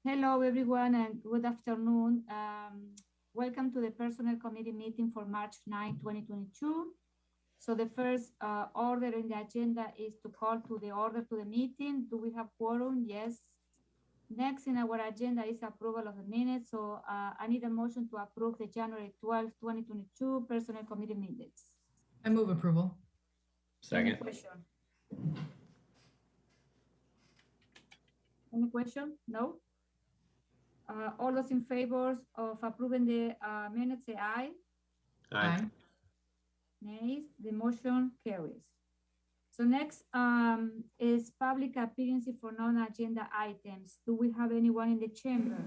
Hello, everyone, and good afternoon. Welcome to the Personnel Committee meeting for March 9, 2022. So the first order in the agenda is to call to the order to the meeting. Do we have quorum? Yes. Next in our agenda is approval of the minutes. So I need a motion to approve the January 12, 2022 Personnel Committee minutes. I move approval. Any Second. question? Any question? No? All those in favor of approving the minutes, say aye. Aye. Nays, the motion carries. So next is public appearance for non-agenda items. Do we have anyone in the chamber?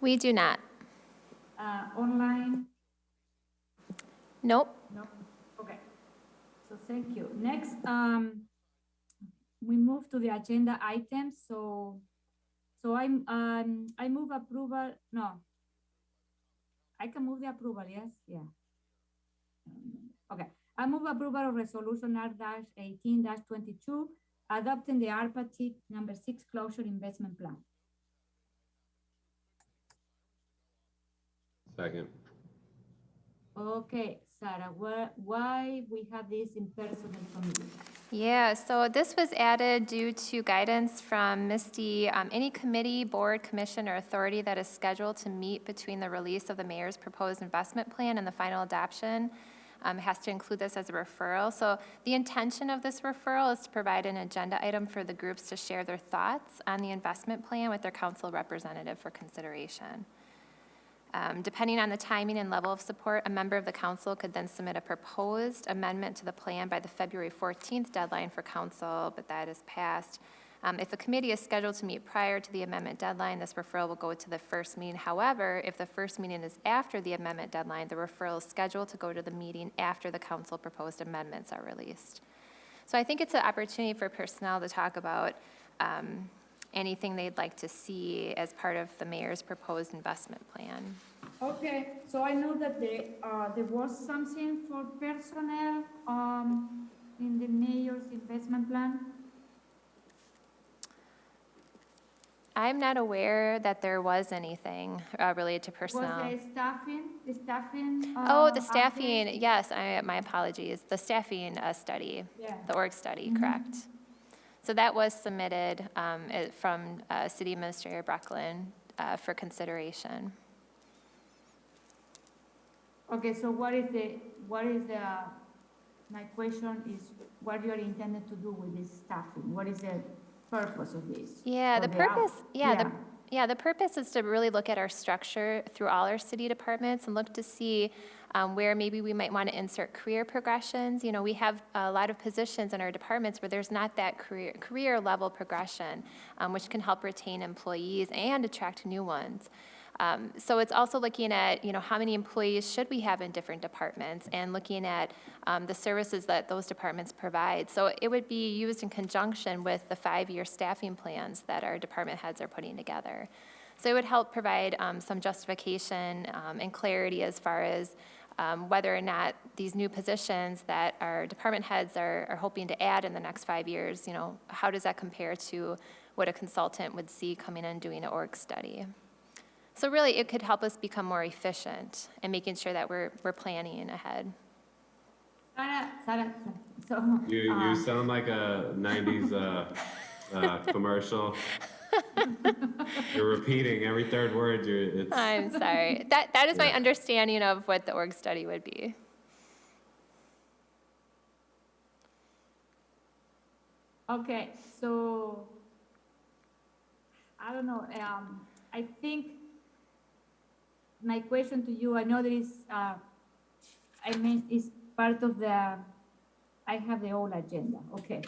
We do not. Online? Nope. No. Okay. So thank you. Next, we move to the agenda items. So I move approval. No. I can move the approval. Yes. Yeah. Okay. I move approval of resolution R-18-22, adopting the ARPA TIC number 6 closure investment plan. Second. Okay, Sarah, why we have this in personnel committee? Yeah, so this was added due to guidance from Misty. Any committee, board, commission, or authority that is scheduled to meet between the release of the mayor's proposed investment plan and the final adoption has to include this as a referral. So the intention of this referral is to provide an agenda item for the groups to share their thoughts on the investment plan with their council representative for consideration. Depending on the timing and level of support, a member of the council could then submit a proposed amendment to the plan by the February 14th deadline for council, but that is passed. If a committee is scheduled to meet prior to the amendment deadline, this referral will go to the first meeting. However, if the first meeting is after the amendment deadline, the referral is scheduled to go to the meeting after the council proposed amendments are released. So I think it's an opportunity for personnel to talk about anything they'd like to see as part of the mayor's proposed investment plan. Okay, so I know that there was something for personnel in the mayor's investment plan. I'm not aware that there was anything related to personnel. Was the staffing? The staffing, update? yes, my apologies. The staffing study, Yeah. the org study, correct. So that was submitted from City Administrator Brecklin for consideration. Okay, so my question is, what you're intended to do with this staffing? What is the purpose of this? Yeah, the purpose, the purpose is to really look at our structure through all our city departments and look to see where maybe we might want to insert career progressions. You know, we have a lot of positions in our departments where there's not that career level progression, which can help retain employees and attract new ones. So it's also looking at, how many employees should we have in different departments and looking at the services that those departments provide. So it would be used in conjunction with the 5-year staffing plans that our department heads are putting together. So it would help provide some justification and clarity as far as whether or not these new positions that our department heads are hoping to add in the next 5 years, how does that compare to what a consultant would see coming in doing an org study? So really, it could help us become more efficient and making sure that we're planning ahead. Sarah, so You sound like a 90s commercial. You're repeating every third word. I'm sorry. That is my understanding of what the org study would be. okay, so I don't know. I think my question to you, I know there is, is part of I have the whole agenda, okay.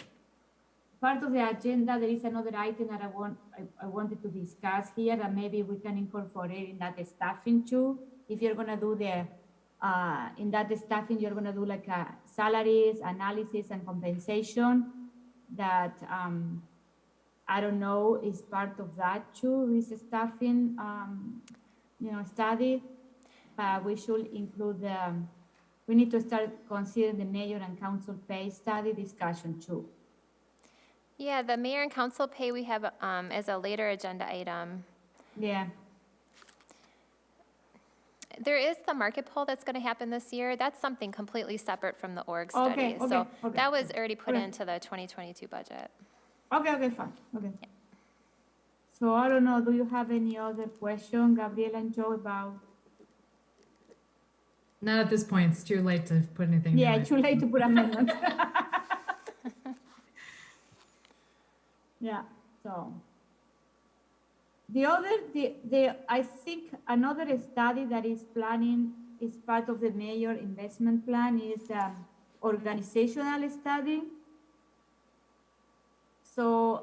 Part of the agenda, there is another item that I wanted to discuss here, and maybe we can incorporate in that staffing too. If you're gonna do in that staffing, you're gonna do like a salaries, analysis, and compensation that, I don't know, is part of that too, is staffing, study, but we should include we need to start considering the mayor and council pay study discussion too. Yeah, the mayor and council pay we have as a later agenda item. Yeah. There is the market poll that's going to happen this year. That's something completely separate from the org Okay, study. okay, So okay. that was already put Okay. into the 2022 budget. Okay, fine, okay. So I don't know, do you have any other question, Gabriela and Joe, about? Not at this point. It's too late to put anything new Yeah, in. too late to put amendments. Yeah, so. I think another study that is planning, is part of the mayor investment plan, is organizational study. So,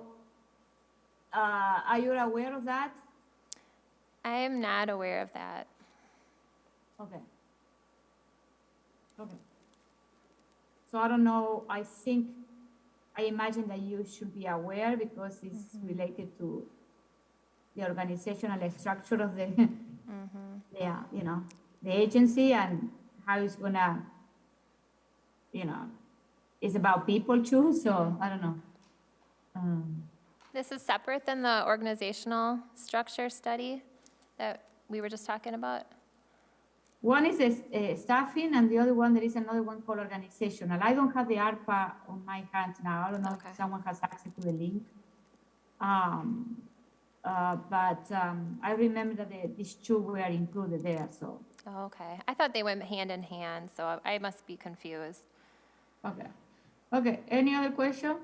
are you aware of that? I am not aware of that. Okay. Okay. So I don't know, I imagine that you should be aware because it's related to the organizational structure of the, the agency and how it's gonna, it's about people too, so I don't know. This is separate than the organizational structure study that we were just talking about? One is staffing, and the other one, there is another one called organizational. I don't have the ARPA on my hands now. I don't know Okay. if someone has access to the link. But I remember that these two were included there, so, Oh, okay. I thought they went hand in hand, so I must be confused. okay. Okay, any other question?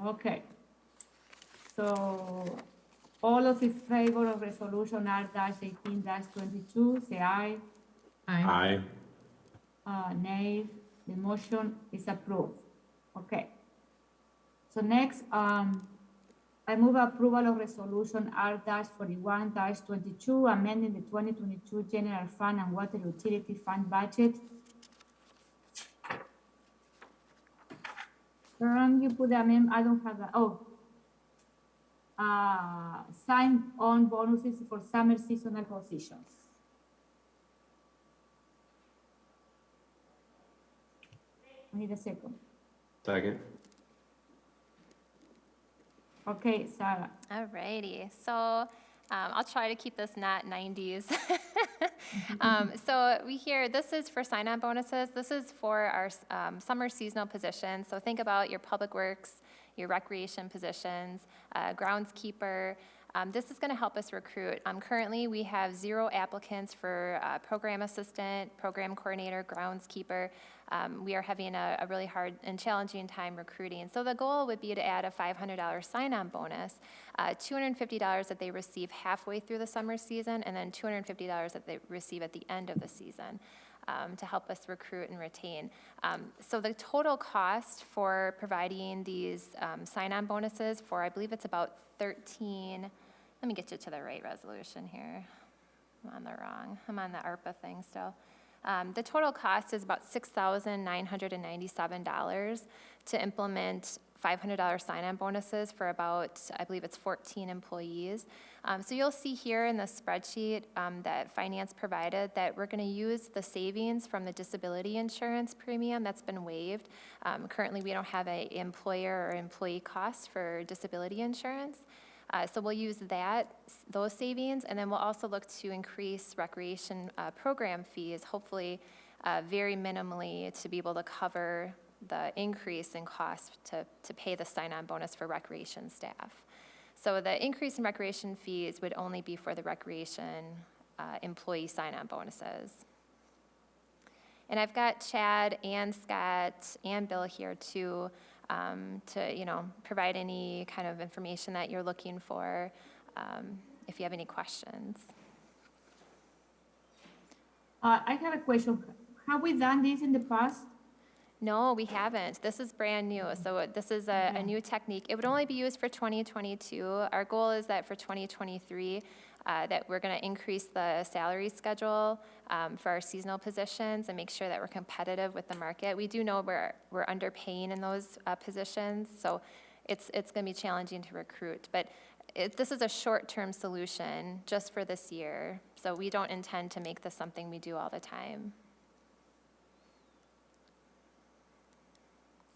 Okay. So, all of in favor of resolution R-18-22, say aye. Aye. Aye. Nay, the motion is approved. Okay. So next, I move approval of resolution R-41-22, amending the 2022 general fund and water utility fund budget. You put the amendment, I don't have that, sign-on bonuses for summer seasonal positions. I need a second. Second. Okay, Sarah. All righty. So I'll try to keep this not 90s. So this is for sign-on bonuses. This is for our summer seasonal positions. So think about your public works, your recreation positions, groundskeeper. This is going to help us recruit. Currently, we have 0 applicants for program assistant, program coordinator, groundskeeper. We are having a really hard and challenging time recruiting. So the goal would be to add a $500 sign-on bonus, $250 that they receive halfway through the summer season, and then $250 that they receive at the end of the season. To help us recruit and retain. So the total cost for providing these sign-on bonuses for, I believe it's about 13, let me get you to the right resolution here. I'm on the ARPA thing still. The total cost is about $6,997 to implement $500 sign-on bonuses for about, I believe it's 14 employees. So you'll see here in the spreadsheet that finance provided that we're going to use the savings from the disability insurance premium that's been waived. Currently, we don't have an employer or employee cost for disability insurance. So we'll use those savings, and then we'll also look to increase recreation program fees, hopefully very minimally, to be able to cover the increase in cost to pay the sign-on bonus for recreation staff. So the increase in recreation fees would only be for the recreation employee sign-on bonuses. And I've got Chad and Scott and Bill here too, to provide any kind of information that you're looking for, if you have any questions. I have a question. Have we done this in the past? No, we haven't. This is brand new. So this is a new technique. It would only be used for 2022. Our goal is that for 2023, that we're going to increase the salary schedule for our seasonal positions and make sure that we're competitive with the market. We do know we're underpaying in those positions, so it's going to be challenging to recruit. But this is a short-term solution just for this year, so we don't intend to make this something we do all the time.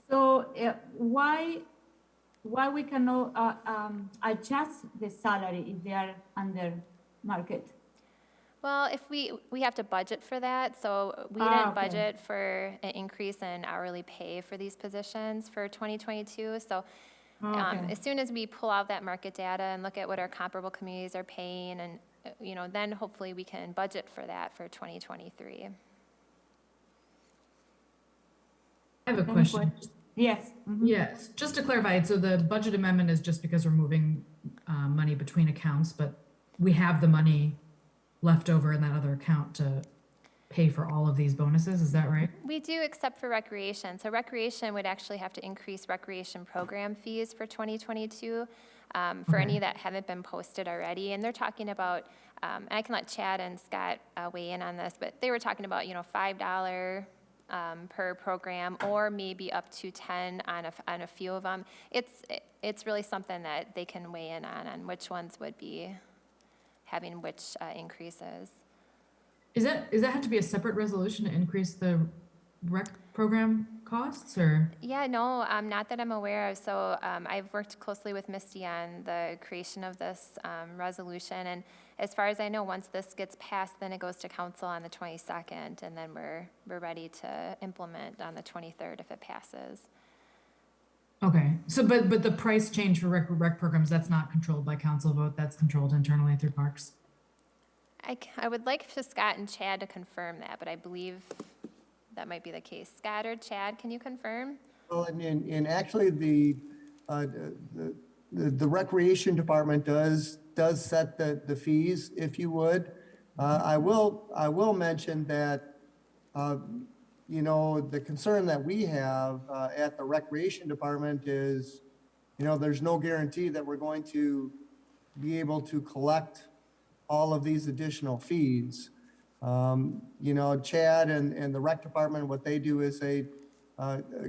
So why why we cannot adjust the salary if they are under market? Well, if we have to budget for that, so we Ah, didn't okay. budget for an increase in hourly pay for these positions for 2022. So Okay. as soon as we pull out that market data and look at what our comparable communities are paying, and, then hopefully we can budget for that for 2023. I have a Any question. Yes. Mhm. Yes, just to clarify, so the budget amendment is just because we're moving money between accounts, but we have the money left over in that other account to pay for all of these bonuses, is that right? We do, except for recreation. So recreation would actually have to increase recreation program fees for 2022 for any Okay. that haven't been posted already. And they're talking about, and I can let Chad and Scott weigh in on this, but they were talking about, $5 per program, or maybe up to 10 on a few of them. It's really something that they can weigh in on which ones would be having which increases. Does that have to be a separate resolution to increase the rec program costs, or? Yeah, no, not that I'm aware of. So I've worked closely with Misty on the creation of this resolution. And as far as I know, once this gets passed, then it goes to council on the 22nd, and then we're ready to implement on the 23rd if it passes. Okay, so but the price change for rec programs, that's not controlled by council vote, that's controlled internally through parks? I would like for Scott and Chad to confirm that, but I believe that might be the case. Scott or Chad, can you confirm? Well, and actually the recreation department does set the fees, if you would. I will mention that, the concern that we have at the recreation department is, there's no guarantee that we're going to be able to collect all of these additional fees. Chad and the rec department, what they do is they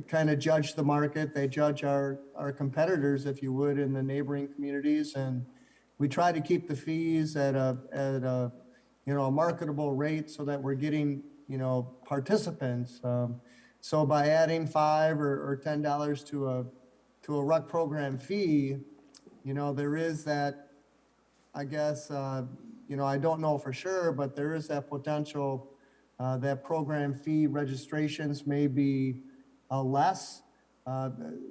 kind of judge the market. They judge our competitors, if you would, in the neighboring communities. And we try to keep the fees at a marketable rate so that we're getting, participants. So by adding $5 or $10 to a rec program fee, there is that, I guess, I don't know for sure, but there is that potential that program fee registrations may be less.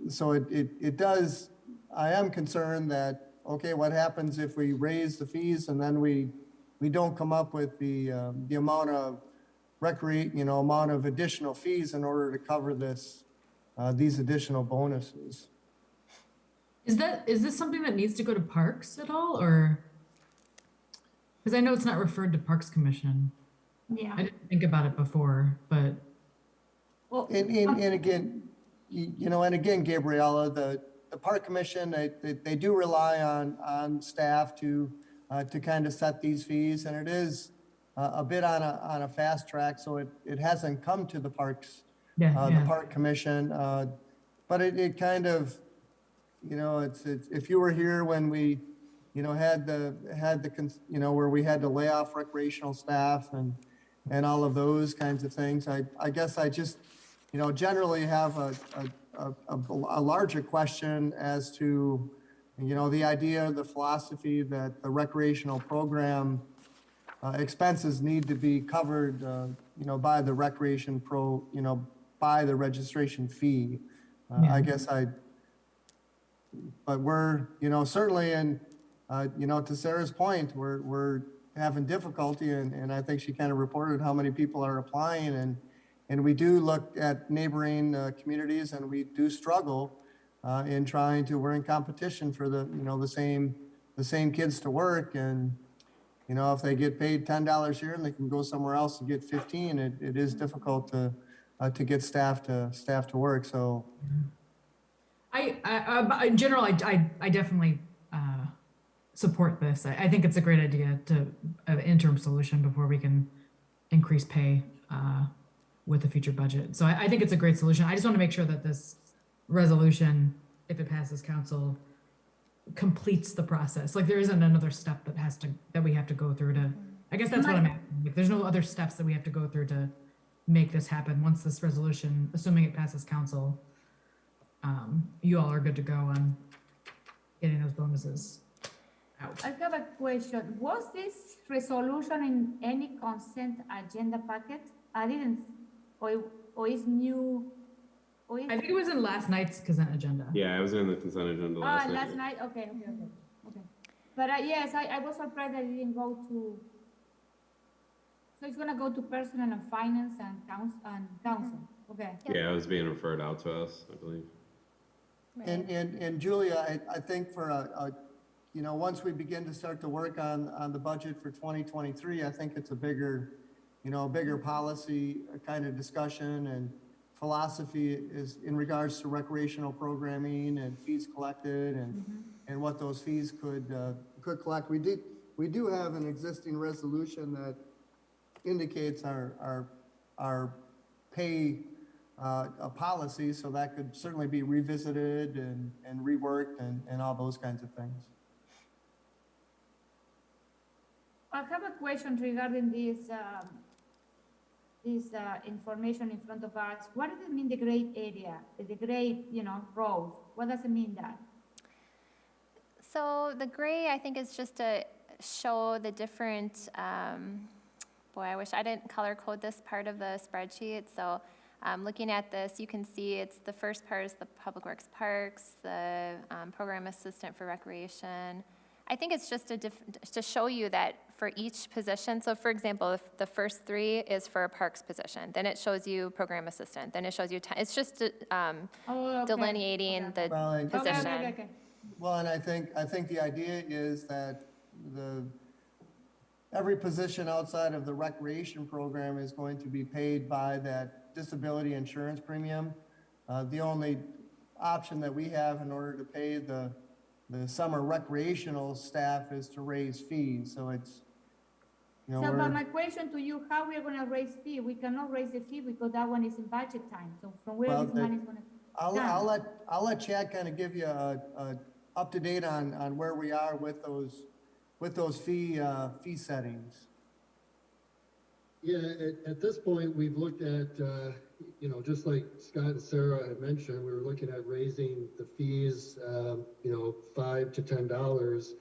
So it does, I am concerned that, okay, what happens if we raise the fees and then we don't come up with the amount of amount of additional fees in order to cover these additional bonuses. Is this something that needs to go to parks at all, or? Because I know it's not referred to Parks Commission. Yeah. I didn't think about it before, but. Well, And again, and again, Gabriella, the Park Commission, they do rely on staff to kind of set these fees, and it is a bit on a fast track, so it hasn't come to the Parks, the Park Commission, but it kind of, it's if you were here when we, had the where we had to lay off recreational staff and all of those kinds of things. I guess I just, generally have a larger question as to, the idea, the philosophy that the recreational program expenses need to be covered, by the by the registration fee. I guess but we're, certainly in, to Sarah's point, we're having difficulty, and I think she kind of reported how many people are applying, and we do look at neighboring communities, and we do struggle in trying to, we're in competition for the same kids to work, and if they get paid $10 here and they can go somewhere else and get 15, it is difficult to get staff to work. So In general, I definitely support this. I think it's a great idea to an interim solution before we can increase pay with the future budget. So I think it's a great solution. I just want to make sure that this resolution, if it passes council, completes the process. Like there isn't another step that we have to go through to. I guess that's what I'm asking. Like there's no other steps that we have to go through to make this happen once this resolution, assuming it passes council, you all are good to go on getting those bonuses out. I have a question. Was this resolution in any consent agenda packet? I didn't, or is new, or is? I think it was in last night's consent agenda. Yeah, I was in the consent agenda last night. Last night, okay. But yes, I was surprised that it didn't go to, so it's gonna go to personal and finance and council, okay. Yeah, it was being referred out to us, I believe. And Julia, I think for once we begin to start to work on the budget for 2023, I think it's a bigger policy kind of discussion and philosophy is in regards to recreational programming and fees collected and what those fees could collect. We do have an existing resolution that indicates our pay a policy, so that could certainly be revisited and reworked and all those kinds of things. I have a question regarding this information in front of us. What does it mean, the gray area, the gray, rows? What does it mean that? So the gray, I think, is just to show the different, boy, I wish I didn't color code this part of the spreadsheet. So looking at this, you can see it's the first part is the Public Works Parks, the Program Assistant for Recreation. I think it's just to show you that for each position, so for example, if the first three is for a parks position, then it shows you program assistant, then it shows you, it's just delineating the Well, position. Okay. Well, and I think the idea is that every position outside of the recreation program is going to be paid by that disability insurance premium. The only option that we have in order to pay the summer recreational staff is to raise fees. So it's, But my question to you, how we are gonna raise fee? We cannot raise the fee because that one is in budget time. So from where Well, this money is gonna? I'll let Chad kind of give you a up to date on where we are with those fee settings. Yeah, at this point, we've looked at, just like Scott and Sarah had mentioned, we were looking at raising the fees, $5 to $10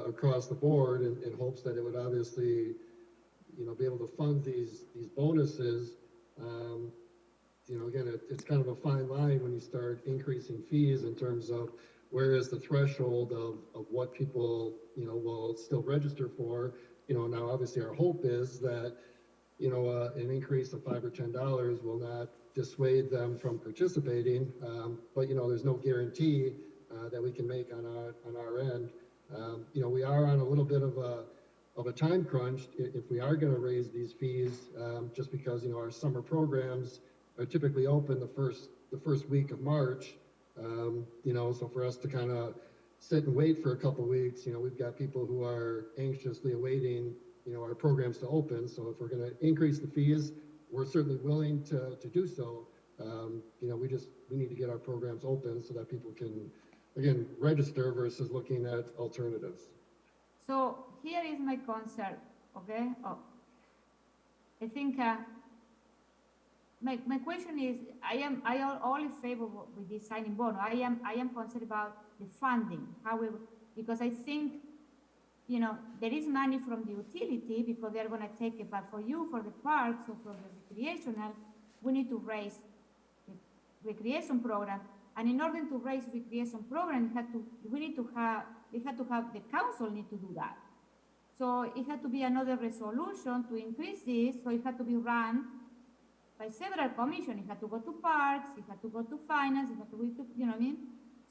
across the board in hopes that it would obviously, be able to fund these bonuses. Again, it's kind of a fine line when you start increasing fees in terms of where is the threshold of what people, will still register for. Now obviously our hope is that, an increase of $5 or $10 will not dissuade them from participating. But there's no guarantee that we can make on our end. We are on a little bit of a time crunch if we are going to raise these fees, just because our summer programs are typically open the first week of March. So for us to kind of sit and wait for a couple of weeks, we've got people who are anxiously awaiting our programs to open. So if we're going to increase the fees, we're certainly willing to do so. We need to get our programs open so that people can, again, register versus looking at alternatives. So here is my concern, okay? I think my question is, I am all in favor with this signing bonus. I am concerned about the funding, because I think, there is money from the utility because they're going to take it, but for the parks or for the recreational, we need to raise the recreation program. And in order to raise recreation program, the council need to do that. So it had to be another resolution to increase this. So it had to be run by several commissions. It had to go to parks, it had to go to finance, it had to go to, you know what I mean?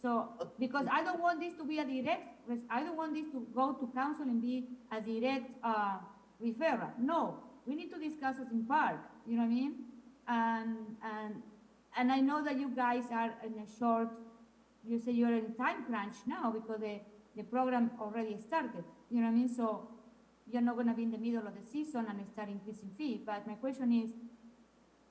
So, because I don't want this to be I don't want this to go to council and be a direct referral. No, we need to discuss it in park, you know what I mean? And I know that you guys are in you say you're in time crunch now because the program already started, you know what I mean? So you're not gonna be in the middle of the season and start increasing fee. But my question is,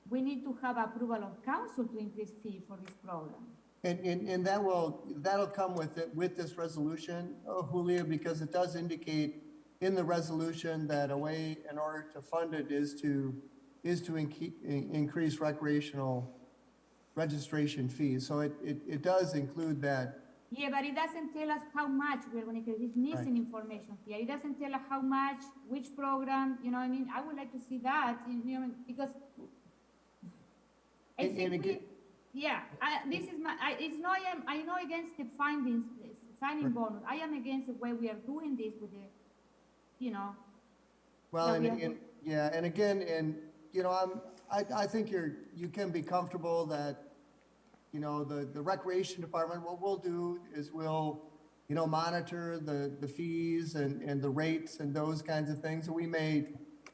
we need to have approval of council to increase fee for this program. And that'll come with this resolution, Julia, because it does indicate in the resolution that a way in order to fund it is to increase recreational registration fees. So it does include that. Yeah, but it doesn't tell us how much we're going to get. It's missing information here. It doesn't tell us how much, which program, you know what I mean? I would like to see that, you know, because I And think again- this is my, I know against the findings, signing bonus. I am against the way we are doing this with the, you know. Well, that we and, have- and, yeah, and again, and, you know, I think you can be comfortable that, you know, the recreation department, what we'll do is we'll, you know, monitor the fees and the rates and those kinds of things. And we may,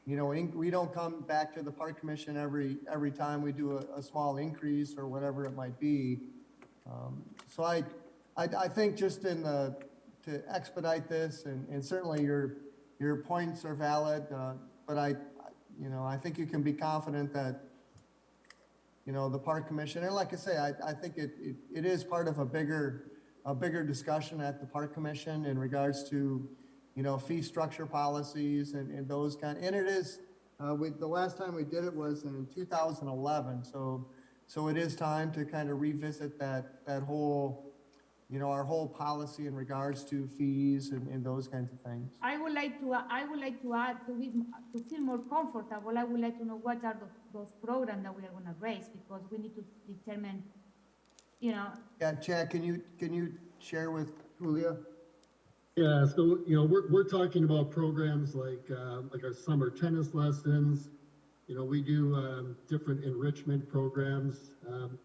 you know, we don't come back to the park commission every time we do a small increase or whatever it might be. So I think just to expedite this, and certainly your points are valid, but you know, I think you can be confident that, you know, the park commission, and like I say, I think it is part of a bigger discussion at the park commission in regards to, you know, fee structure policies and those and it is, the last time we did it was in 2011, so it is time to kind of revisit that whole, you know, our whole policy in regards to fees and those kinds of things. I would like to add, to feel more comfortable, I would like to know what are those programs that we are going to raise, because we need to determine, you know. Yeah, Chad, can you share with Julia? Yeah, so, you know, we're talking about programs like our summer tennis lessons. You know, we do different enrichment programs,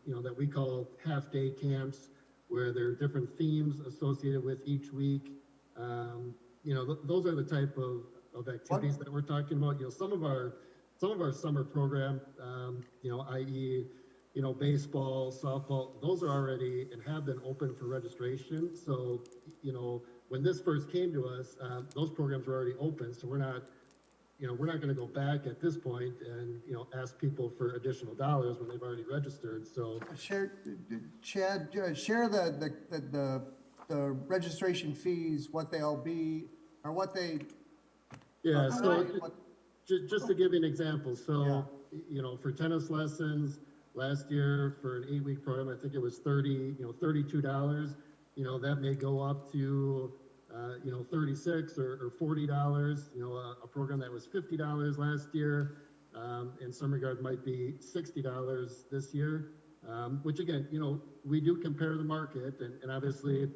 you know, that we call half-day camps, where there are different themes associated with each week. You know, those are the type of activities that we're talking about. You know, some of our summer program, you know, i.e., you know, baseball, softball, those are already and have been open for registration. So, you know, when this first came to us, those programs were already open. So we're not going to go back at this point and, you know, ask people for additional dollars when they've already registered. So Chad, share the registration fees, what they'll be, or what they. yeah, so what- just to give you an example, so Yeah. you know, for tennis lessons last year for an 8-week program, I think it was $32. You know, that may go up to you know, $36 or $40. You know, a program that was $50 last year, in some regard might be $60 this year. Which again, you know, we do compare the market, and obviously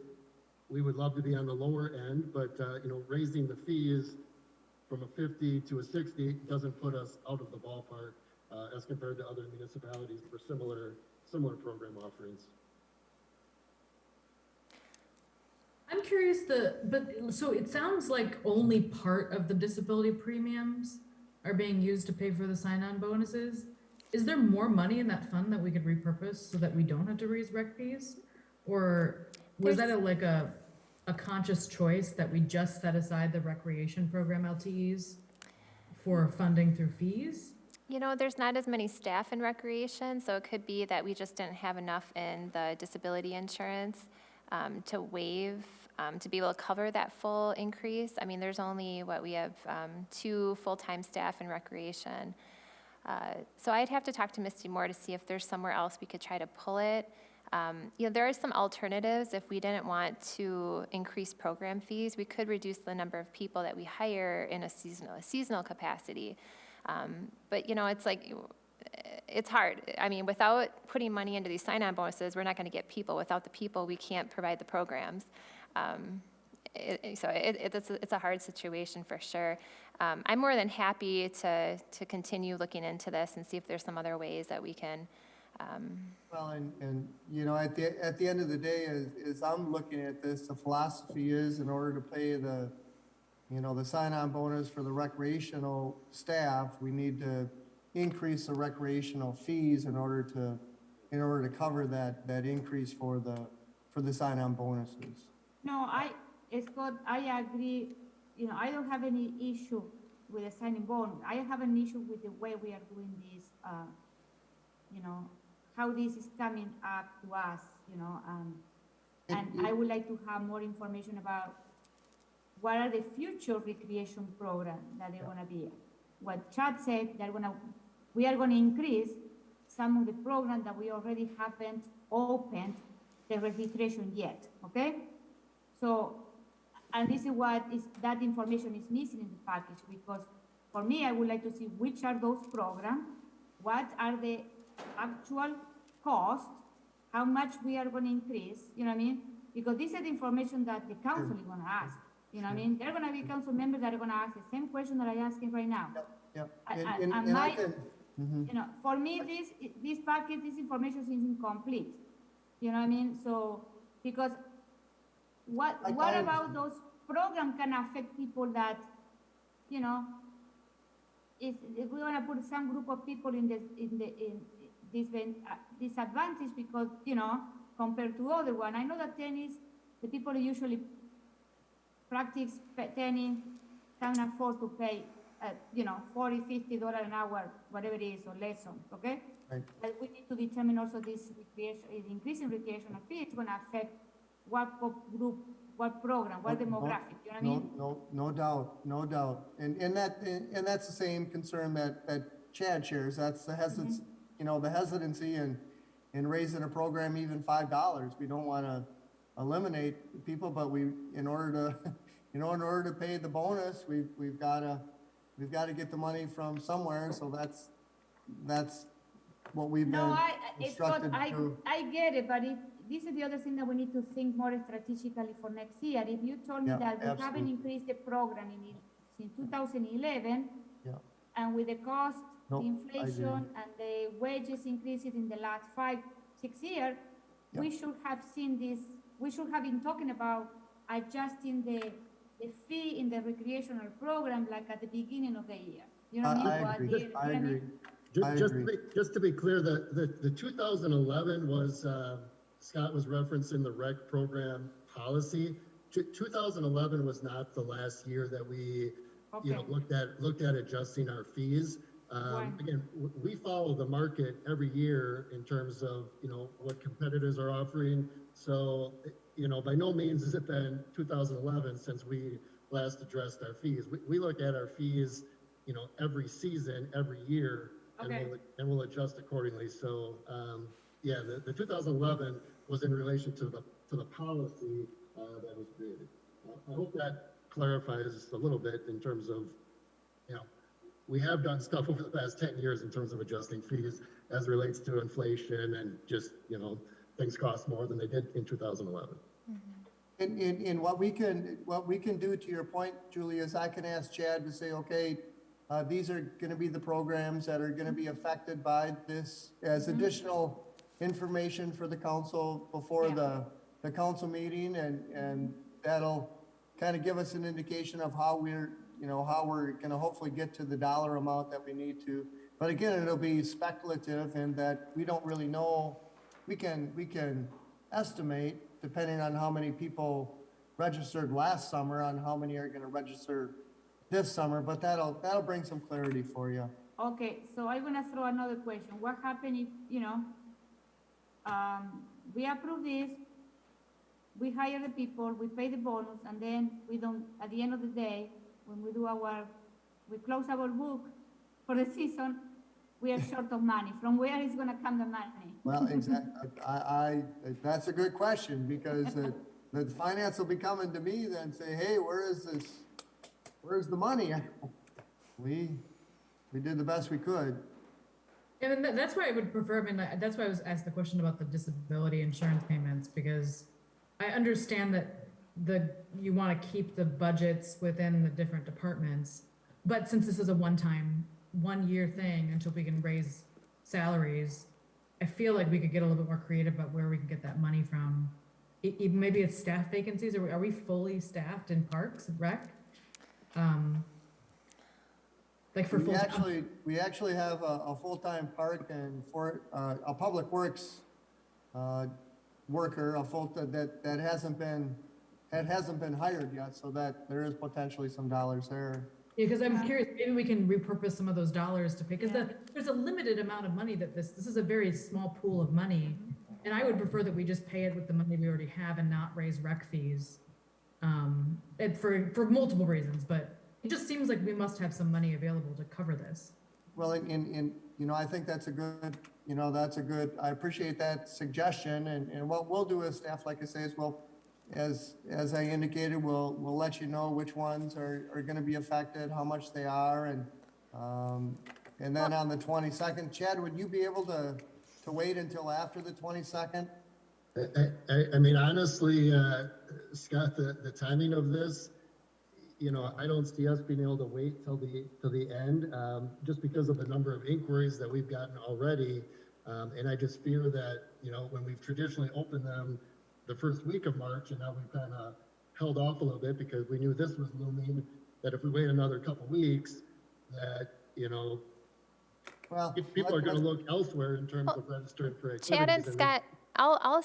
we would love to be on the lower end, but you know, raising the fees from a 50 to a 60 doesn't put us out of the ballpark as compared to other municipalities for similar program offerings. I'm curious, so it sounds like only part of the disability premiums are being used to pay for the sign-on bonuses. Is there more money in that fund that we could repurpose so that we don't have to raise rec fees? Or was that a conscious choice that we just set aside the recreation program LTEs for funding through fees? You know, there's not as many staff in recreation, so it could be that we just didn't have enough in the disability insurance to waive, to be able to cover that full increase. I mean, there's only, we have 2 full-time staff in recreation. So I'd have to talk to Misty more to see if there's somewhere else we could try to pull it. You know, there are some alternatives. If we didn't want to increase program fees, we could reduce the number of people that we hire in a seasonal capacity. But, you know, it's like, it's hard. I mean, without putting money into these sign-on bonuses, we're not going to get people. Without the people, we can't provide the programs. It's a hard situation for sure. I'm more than happy to continue looking into this and see if there's some other ways that we can. Well, and you know, at the end of the day, as I'm looking at this, the philosophy is in order to pay the, you know, the sign-on bonus for the recreational staff, we need to increase the recreational fees in order to cover that increase for the sign-on bonuses. No, Scott, I agree. You know, I don't have any issue with the signing bonus. I have an issue with the way we are doing this, you know, how this is coming up to us, you know, and I would like to have more information about what are the future recreation programs that they're gonna be. What Chad said, we are gonna increase some of the programs that we already haven't opened the registration yet, okay? So, and this is what is, that information is missing in the package, because for me, I would like to see which are those programs, what are the actual costs, how much we are going to increase, you know what I mean? Because this is the information that the council is going to ask, you know what I mean? There are going to be council members that are going to ask the same question that I'm asking right now. Yep. And And I my, can, you know, for me, this packet, this information is incomplete. You know what I mean? So, because what about those programs can affect people that, you know, if we want to put some group of people in disadvantage because, you know, compared to other one. I know that tennis, the people who usually practice tennis can afford to pay, you know, $40, $50 an hour, whatever it is, or lessons, okay? Right. But we need to determine also this increase in recreational fee is going to affect what group, what program, what demographic, you know what I mean? No doubt. And that's the same concern that Chad shares. That's the hesitancy, you know, the hesitancy in raising a program even $5. We don't want to eliminate people, but in order to pay the bonus, we've got to get the money from somewhere. So that's what we've been instructed to do. I get it, but this is the other thing that we need to think more strategically for next year. If you told me Yeah, that we haven't absolutely. increased the program since 2011, Yeah. and with the cost, Nope, the I inflation, agree. and the wages increases in the last 5-6 years, Yeah. we should have seen this. We should have been talking about adjusting the fee in the recreational program like at the beginning of the year. You know what I mean? I Or at the agree. end, you know what I mean? Just to be clear, the 2011 was, Scott was referencing the rec program policy. 2011 was not the last year that we, you know, Okay. looked at adjusting our fees. Right. Again, we follow the market every year in terms of, you know, what competitors are offering. So, you know, by no means has it been 2011 since we last addressed our fees. We look at our fees, you know, every season, every year, Okay. and we'll adjust accordingly. So, yeah, the 2011 was in relation to the policy that was created. I hope that clarifies a little bit in terms of, you know, we have done stuff over the past 10 years in terms of adjusting fees as relates to inflation and just, you know, things cost more than they did in 2011. And what we can do, to your point, Julie, is I can ask Chad to say, okay, these are going to be the programs that are going to be affected by this as additional information for the council before the council meeting, and that'll kind of give us an indication of how we're going to hopefully get to the dollar amount that we need to. But again, it'll be speculative in that we don't really know. We can estimate, depending on how many people registered last summer, on how many are going to register this summer, but that'll bring some clarity for you. Okay, so I'm gonna throw another question. What happens if, you know, we approve this, we hire the people, we pay the bonus, and then we don't, at the end of the day, when we close our book for the season, we are short of money. From where is gonna come the money? Well, exactly. That's a good question, because the finance will be coming to me then say, hey, where's the money? We did the best we could. And that's why I would prefer, I mean, that's why I was asked the question about the disability insurance payments, because I understand that you want to keep the budgets within the different departments, but since this is a one-year thing until we can raise salaries, I feel like we could get a little bit more creative about where we can get that money from. Maybe it's staff vacancies, or are we fully staffed in parks and rec? Like for full time? We actually have a full-time park and a public works worker, that hasn't been hired yet, so that there is potentially some dollars there. Yeah, because I'm curious, maybe we can repurpose some of those dollars to pay, because there's a limited amount of money that this is a very small pool of money. And I would prefer that we just pay it with the money we already have and not raise rec fees. And for multiple reasons, but it just seems like we must have some money available to cover this. Well, I think that's a good, I appreciate that suggestion, and what we'll do as staff, like I say, is as I indicated, we'll let you know which ones are gonna be affected, how much they are, and then on the 22nd, Chad, would you be able to wait until after the 22nd? I mean, honestly, Scott, the timing of this, I don't see us being able to wait till the end, just because of the number of inquiries that we've gotten already. And I just fear that, when we've traditionally opened them the first week of March, and now we've kind of held off a little bit because we knew this was looming, that if we wait another couple weeks, that, Well, people are going to look elsewhere in terms of registering for activities. Chad and Scott, I'll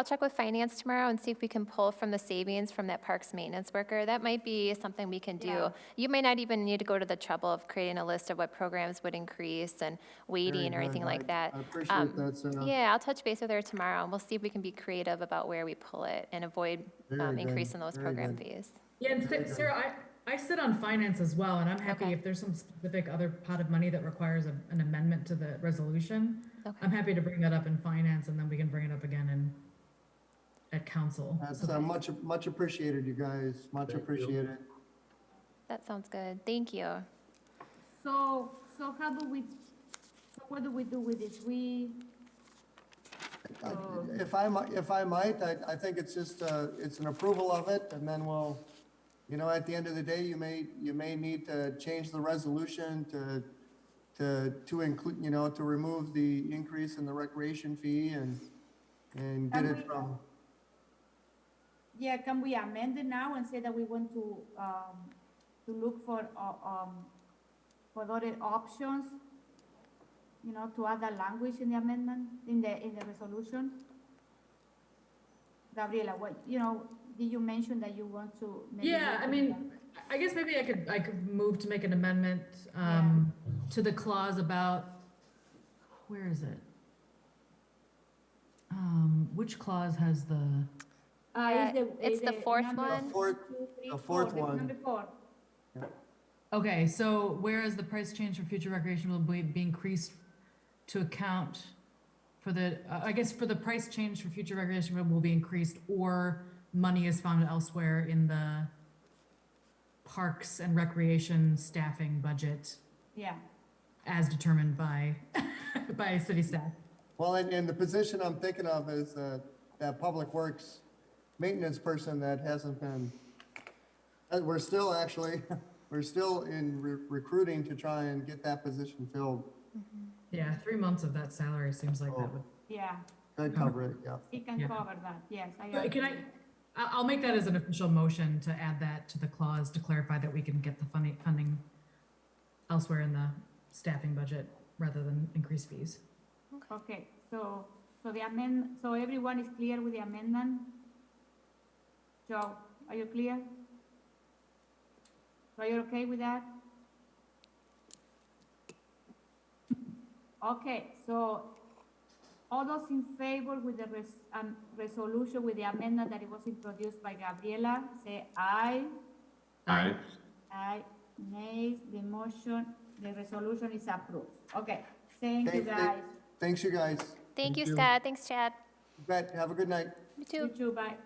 check with finance tomorrow and see if we can pull from the savings from that parks maintenance worker. That might be something we can do. Yeah. You may not even need to go to the trouble of creating a list of what programs would increase and waiting or Very anything good. like that. I appreciate that, Sarah. Yeah, I'll touch base with her tomorrow, and we'll see if we can be creative about where we pull it and avoid Very good. increasing those Very program good. fees. Yeah, and Sarah, I sit on finance as well, and I'm happy Okay. if there's some specific other pot of money that requires an amendment to the resolution. Okay. I'm happy to bring that up in finance, and then we can bring it up again at council. That's much appreciated, you guys, much Thank you. appreciated. That sounds good. Thank you. So what do we do with this? If I might, I think it's just, it's an approval of it, and then we'll, at the end of the day, you may need to change the resolution to include, to remove the increase in the recreation fee and get it from, Yeah, can we amend it now and say that we want to look for other options, to add that language in the amendment, in the resolution? Gabriela, did you mention that you want to? maybe Yeah, look I at mean, that? I guess maybe I could move to make an amendment, to the clause about, where is it? Which clause has the, It's the fourth number one. The fourth one. Number 4. okay, so whereas the price change for future recreation will be increased to account for the, I guess for the price change for future recreation will be increased, or money is found elsewhere in the parks and recreation staffing budget Yeah, as determined by, by city staff. Well, and the position I'm thinking of is that public works maintenance person that hasn't been, we're still in recruiting to try and get that position filled. Yeah, 3 months of that salary seems like that would. yeah, Could cover it, yeah. it can Yeah. cover that, yes, I But agree. I'll make that as an official motion to add that to the clause to clarify that we can get the funding elsewhere in the staffing budget rather than increase fees. Okay, so everyone is clear with the amendment? Joe, are you clear? Are you okay with that? Okay, so all those in favor with the resolution with the amendment that it was introduced by Gabriela, say aye. Aye. Aye, nays, the resolution is approved. Okay, thank you Thank- guys. Thanks, you guys. Thank you, you. Scott. Thanks, Chad. Bet, have a good night. You You too. too, bye.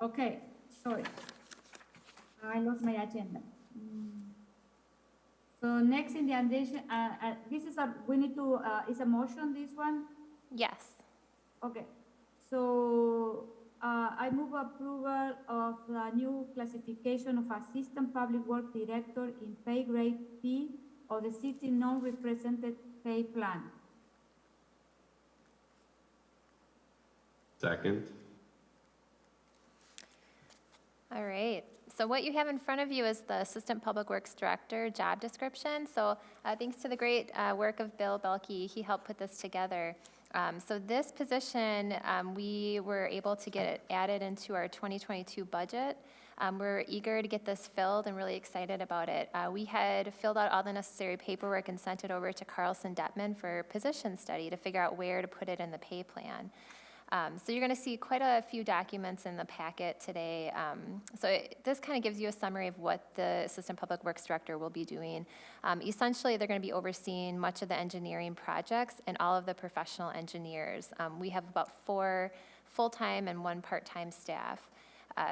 Okay, sorry. I lost my agenda. So next in the agenda, this is we need to, is a motion, this one? Yes. Okay, so I move approval of the new classification of Assistant Public Work Director in pay grade P of the city non-represented pay plan. Second. All right. So what you have in front of you is the Assistant Public Works Director job description. So thanks to the great work of Bill Belkey, he helped put this together. So this position, we were able to get it added into our 2022 budget. We're eager to get this filled and really excited about it. We had filled out all the necessary paperwork and sent it over to Carlson Detman for position study to figure out where to put it in the pay plan. So you're going to see quite a few documents in the packet today. This kind of gives you a summary of what the Assistant Public Works Director will be doing. Essentially, they're going to be overseeing much of the engineering projects and all of the professional engineers. We have about 4 full-time and 1 part-time staff.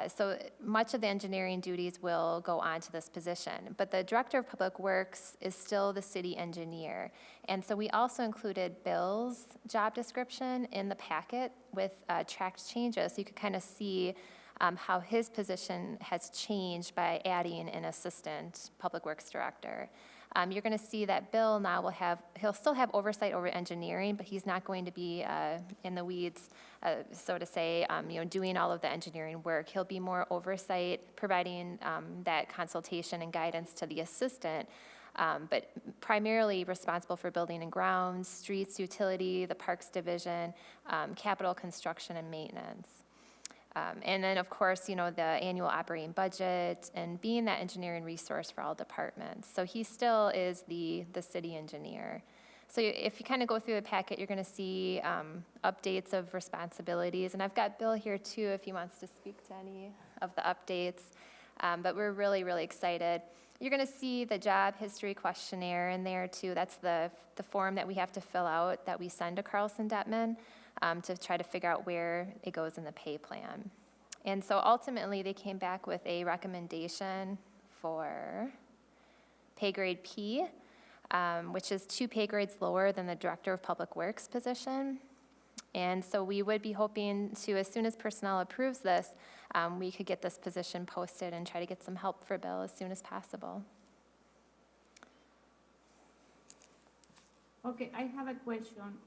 So much of the engineering duties will go on to this position, but the Director of Public Works is still the city engineer. And so we also included Bill's job description in the packet with tracked changes, so you could kind of see how his position has changed by adding an Assistant Public Works Director. You're going to see that Bill now he'll still have oversight over engineering, but he's not going to be in the weeds, so to say, doing all of the engineering work. He'll be more oversight, providing that consultation and guidance to the assistant, but primarily responsible for building and grounds, streets, utility, the parks division, capital construction and maintenance. And then, of course, the annual operating budget and being that engineering resource for all departments. So he still is the city engineer. So if you kind of go through the packet, you're going to see updates of responsibilities. And I've got Bill here, too, if he wants to speak to any of the updates. But we're really, really excited. You're going to see the job history questionnaire in there, too. That's the form that we have to fill out that we send to Carlson Detman. To try to figure out where it goes in the pay plan. And so ultimately, they came back with a recommendation for pay grade P, which is 2 pay grades lower than the Director of Public Works position. And so we would be hoping to, as soon as personnel approves this, we could get this position posted and try to get some help for Bill as soon as possible. Okay, I have a question.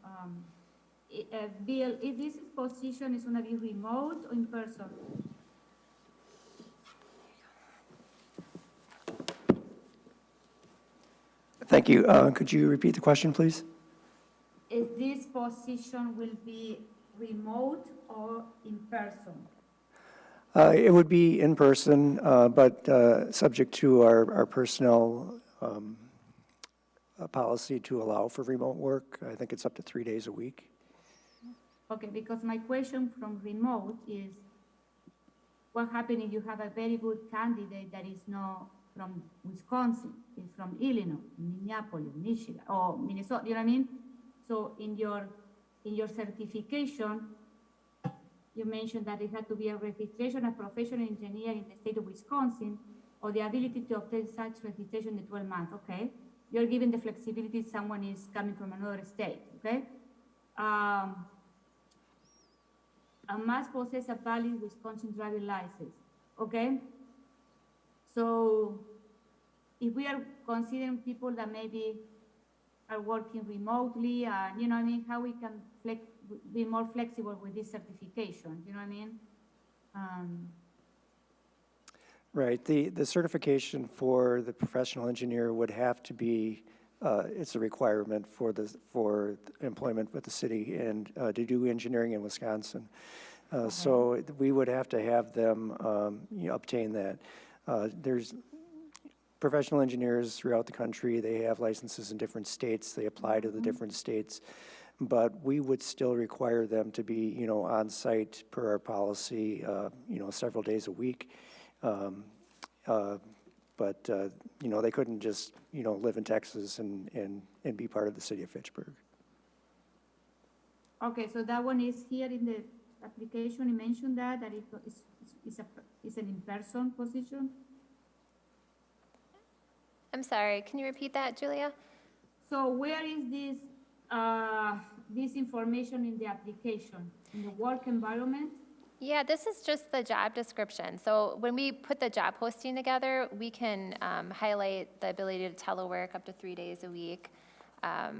Bill, if this position is going to be remote or in person? Thank you. Could you repeat the question, please? If this position will be remote or in person? It would be in person, but subject to our personnel policy to allow for remote work. I think it's up to 3 days a week. Okay, because my question from remote is, what happens if you have a very good candidate that is not from Wisconsin, is from Illinois, Minneapolis, Michigan, or Minnesota, you know what I mean? So in your certification, you mentioned that it had to be a registration as professional engineer in the state of Wisconsin, or the ability to obtain such registration in 12 months, okay? You're giving the flexibility if someone is coming from another state, okay? A must possess a valid Wisconsin driving license, okay? So if we are considering people that maybe are working remotely, you know what I mean, how we can be more flexible with this certification, you know what I mean? Right. The certification for the professional engineer would have to be, it's a requirement for employment with the city and to do engineering in Wisconsin. So we would have to have them obtain that. There's professional engineers throughout the country. They have licenses in different states. They apply to the different states. But we would still require them to be, on site per our policy, several days a week. But they couldn't just, live in Texas and be part of the city of Fitchburg. Okay, so that one is here in the application. You mentioned that it's an in-person position. I'm sorry, can you repeat that, Julia? So where is this information in the application? In the work environment? Yeah, this is just the job description. So when we put the job posting together, we can highlight the ability to telework up to 3 days a week. I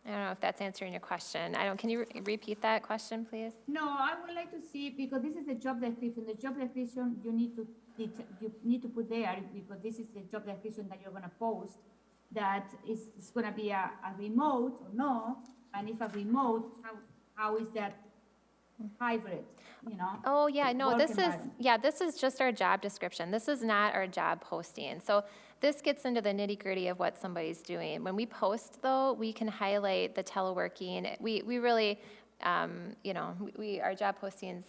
don't know if that's answering your question. Can you repeat that question, please? No, I would like to see, because this is the job description. The job description you need to put there, because this is the job description that you're going to post, that is going to be a remote or no, and if a remote, how is that hybrid, you know? Oh, yeah, no, work this is, environment. yeah, this is just our job description. This is not our job posting. So this gets into the nitty gritty of what somebody's doing. When we post, though, we can highlight the teleworking. We really, you know, our job postings,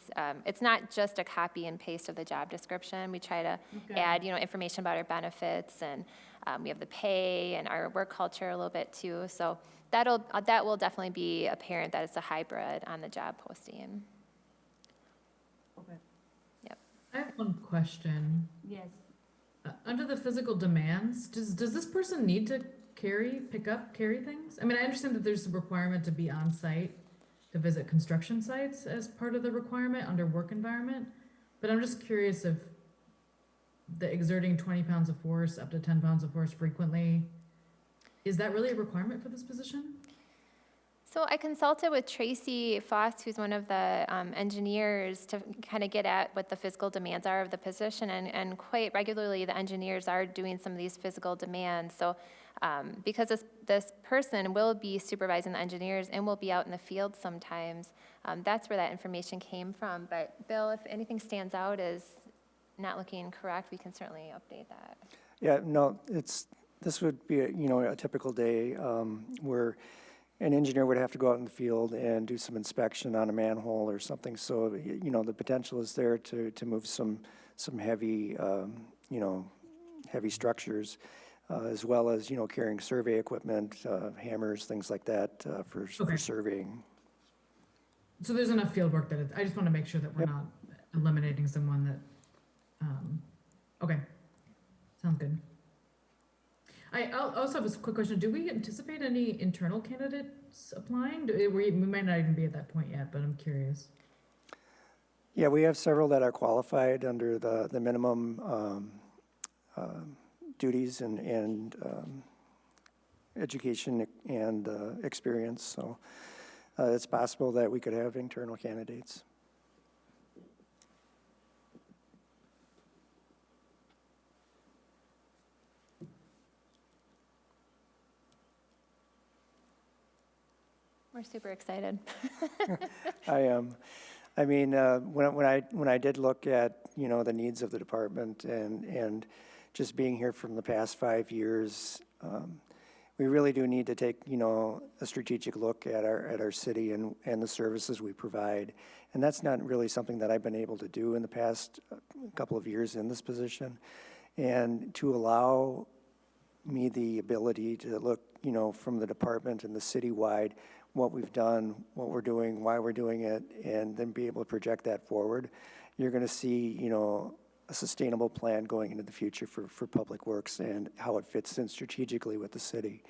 it's not just a copy and paste of the job description. We try to Okay. add, you know, information about our benefits, and we have the pay and our work culture a little bit too. So that will definitely be apparent that it's a hybrid on the job posting. Okay, I have one question. yes. Under the physical demands, does this person need to pick up, carry things? I mean, I understand that there's a requirement to be on site to visit construction sites as part of the requirement under work environment, but I'm just curious if the exerting 20 pounds of force, up to 10 pounds of force frequently, is that really a requirement for this position? So I consulted with Tracy Foss, who's one of the engineers, to kind of get at what the physical demands are of the position, and quite regularly the engineers are doing some of these physical demands. So because this person will be supervising the engineers and will be out in the field sometimes, that's where that information came from. But Bill, if anything stands out as not looking correct, we can certainly update that. Yeah, no, this would be, a typical day where an engineer would have to go out in the field and do some inspection on a manhole or something. So, the potential is there to move some heavy, heavy structures, as well as, carrying survey equipment, hammers, things like that for surveying. So there's enough field work that I just want to make sure that we're Yep. not eliminating someone that, okay, sounds good. I also have a quick question. Do we anticipate any internal candidates applying? We might not even be at that point yet, but I'm curious. Yeah, we have several that are qualified under the minimum duties and education and experience. So it's possible that we could have internal candidates. We're super excited. I am. I mean, when I did look at the needs of the department and just being here from the past 5 years, we really do need to take a strategic look at our city and the services we provide, and that's not really something that I've been able to do in the past couple of years in this position, and to allow me the ability to look from the department and the citywide, what we've done, what we're doing, why we're doing it, and then be able to project that forward. You're going to see, a sustainable plan going into the future for public works and how it fits in strategically with the city.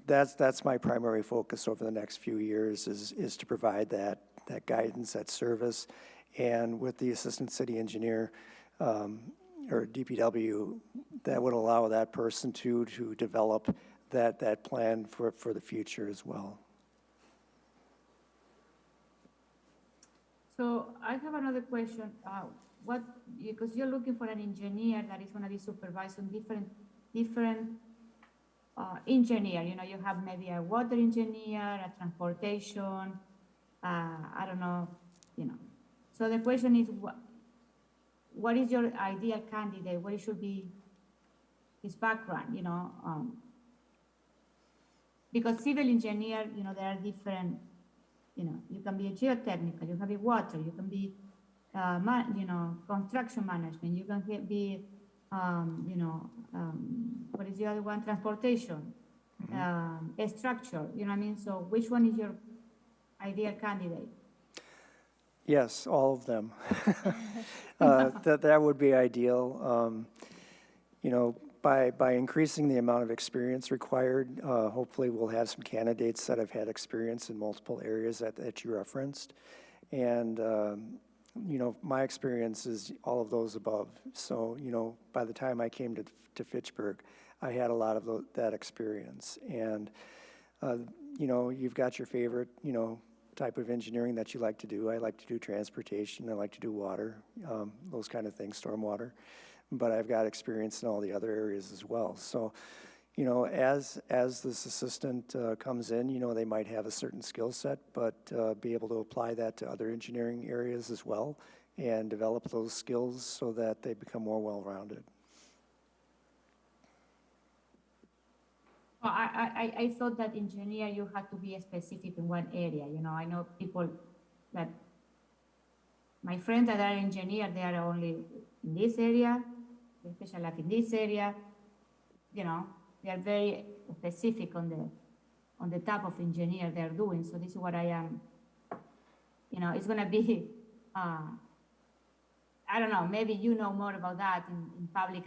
That's my primary focus over the next few years is to provide that guidance, that service, and with the assistant city engineer or DPW, that would allow that person to develop that plan for the future as well. So I have another question. Because you're looking for an engineer that is going to be supervising different engineer. You have maybe a water engineer, a transportation, I don't know, So the question is, what is your ideal candidate? What should be his background, because civil engineer, there are different, you can be a geotechnical, you can be water, you can be, construction management, you can be, what is the other one? Transportation, structure, you know what I mean? So which one is your ideal candidate? Yes, all of them. That would be ideal. By increasing the amount of experience required, hopefully we'll have some candidates that have had experience in multiple areas that you referenced. And, my experience is all of those above. So, by the time I came to Fitchburg, I had a lot of that experience. And, you've got your favorite, type of engineering that you like to do. I like to do transportation. I like to do water, those kind of things, stormwater. But I've got experience in all the other areas as well. So, you know, as this assistant comes in, you know, they might have a certain skill set, but be able to apply that to other engineering areas as well and develop those skills so that they become more well-rounded. Well, I thought that engineer, you had to be specific in one area. You know, I know people that, my friends that are engineer, they are only in this area, especially like in this area, you know, they are very specific on the type of engineer they're doing. So this is what I am, you know, it's gonna be, I don't know, maybe you know more about that in public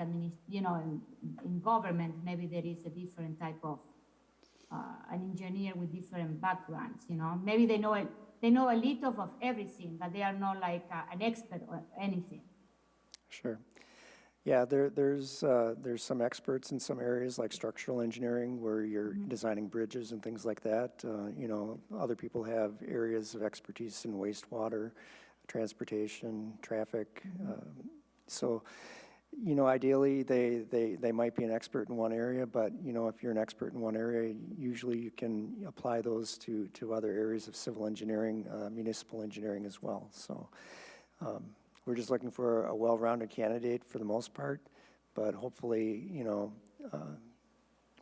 you know, in government, maybe there is a different type of, an engineer with different backgrounds, you know, maybe they know a little of everything, but they are not like an expert or anything. Sure. Yeah, there's some experts in some areas like structural engineering where you're designing bridges and things like that. You know, other people have areas of expertise in wastewater, transportation, traffic. So, you know, ideally they might be an expert in one area, but you know, if you're an expert in one area, usually you can apply those to other areas of civil engineering, municipal engineering as well. So. We're just looking for a well-rounded candidate for the most part, but hopefully, you know,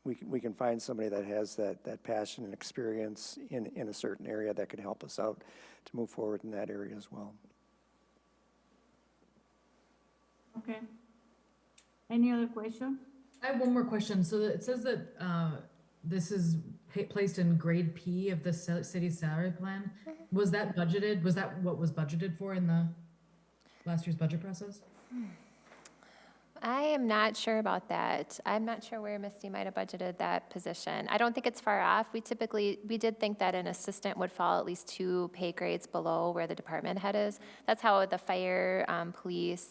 we can find somebody that has that passion and experience in a certain area that could help us out to move forward in that area as well. Okay. Any other question? I have one more question. So it says that this is placed in grade P of the city's salary plan. Was that budgeted? Was that what was budgeted for in the last year's budget process? I am not sure about that. I'm not sure where Misty might have budgeted that position. I don't think it's far off. We did think that an assistant would fall at least 2 pay grades below where the department head is. That's how the fire, police,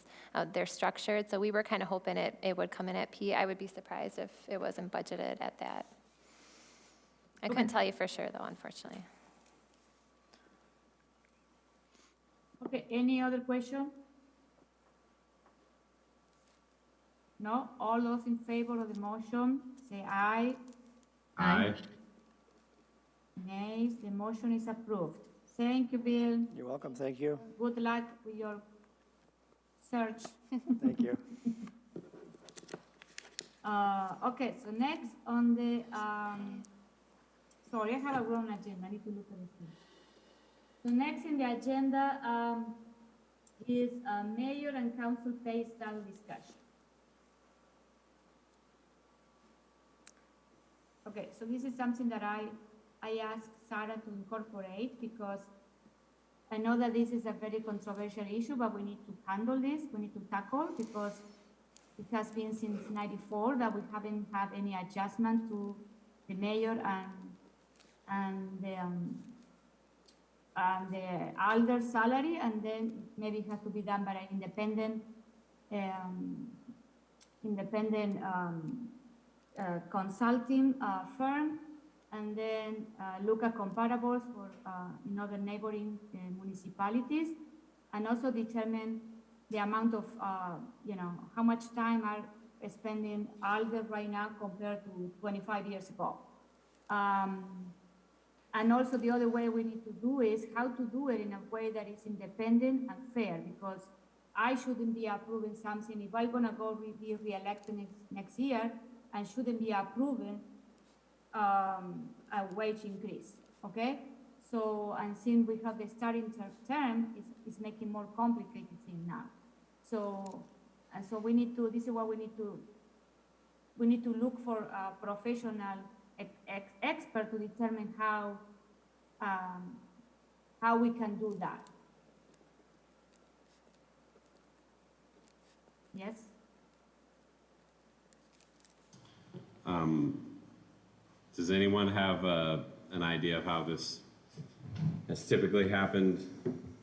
they're structured. So we were kind of hoping it would come in at P. I would be surprised if it wasn't budgeted at that. I couldn't tell you for sure though, unfortunately. Okay, any other question? No? All those in favor of the motion, say aye. Aye. Nays, the motion is approved. Thank you, Bill. You're welcome. Thank you. Good luck with your search. Thank you. Okay, so next on the, sorry, I have a wrong agenda. I need to look at this. So next in the agenda is mayor and council pay style discussion. Okay, so this is something that I asked Sarah to incorporate because I know that this is a very controversial issue, but we need to handle this, we need to tackle because it has been since '94 that we haven't had any adjustment to the mayor and the alder salary, and then maybe it has to be done by an independent consulting firm, and then look at comparables for in other neighboring municipalities, and also determine the amount of, you know, how much time are spending alder right now compared to 25 years ago. And also the other way we need to do is how to do it in a way that is independent and fair, because I shouldn't be approving something if I'm gonna go be re-elected next year and shouldn't be approving a wage increase, okay? So, and since we have the starting term, it's making more complicated thing now. So, and so we need to, this is what we need to look for a professional expert to determine how we can do that. Yes? Does anyone have an idea of how this has typically happened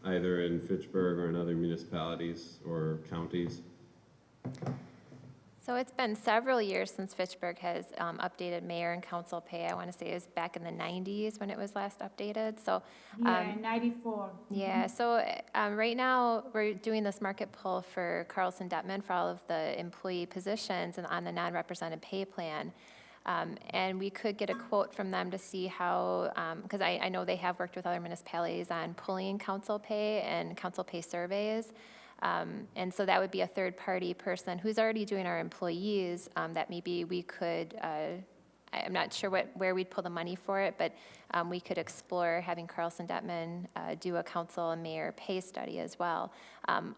either in Fitchburg or in other municipalities or counties? So it's been several years since Fitchburg has updated mayor and council pay. I want to say it was back in the 90s when it was last updated. So Yeah, 94. yeah, so right now we're doing this market poll for Carlson Detman for all of the employee positions and on the non-represented pay plan. And we could get a quote from them to see how, because I know they have worked with other municipalities on pulling council pay and council pay surveys. And so that would be a third-party person who's already doing our employees, that maybe we could, I'm not sure where we'd pull the money for it, but we could explore having Carlson Detman do a council and mayor pay study as well.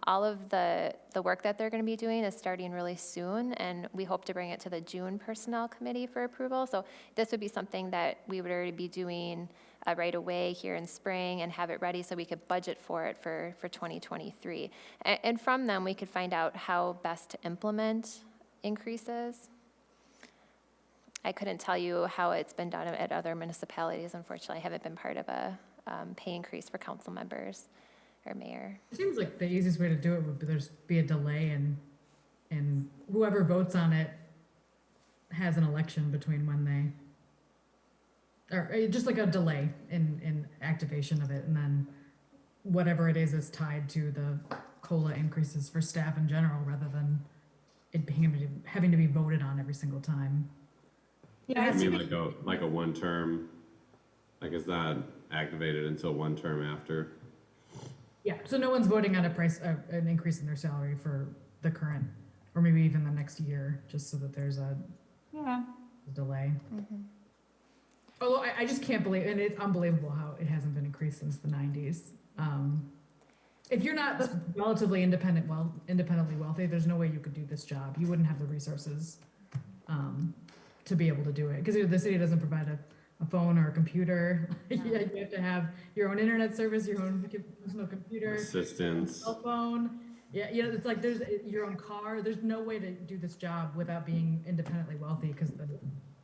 All of the work that they're going to be doing is starting really soon, and we hope to bring it to the June Personnel Committee for approval. So this would be something that we would already be doing right away here in spring and have it ready so we could budget for it for 2023. And from them, we could find out how best to implement increases. I couldn't tell you how it's been done at other municipalities. Unfortunately, I haven't been part of a pay increase for council members or mayor. It seems like the easiest way to do it would be a delay and whoever votes on it has an election between when or just like a delay in activation of it, and then whatever it is tied to the COLA increases for staff in general, rather than it being having to be voted on every single time. Yeah, I mean, like a one term, like it's not activated until one term after. Yeah, so no one's voting on an increase in their salary for the current, or maybe even the next year, just so that there's a delay. Mm-hmm. Although I just can't believe, and it's unbelievable how it hasn't been increased since the 90s. If you're not relatively independently wealthy, there's no way you could do this job. You wouldn't have the resources to be able to do it, because the city doesn't provide a phone or a computer. You have to have your own internet service, your own personal computer, Assistance. cell phone. Yeah, it's like there's your own car. There's no way to do this job without being independently wealthy,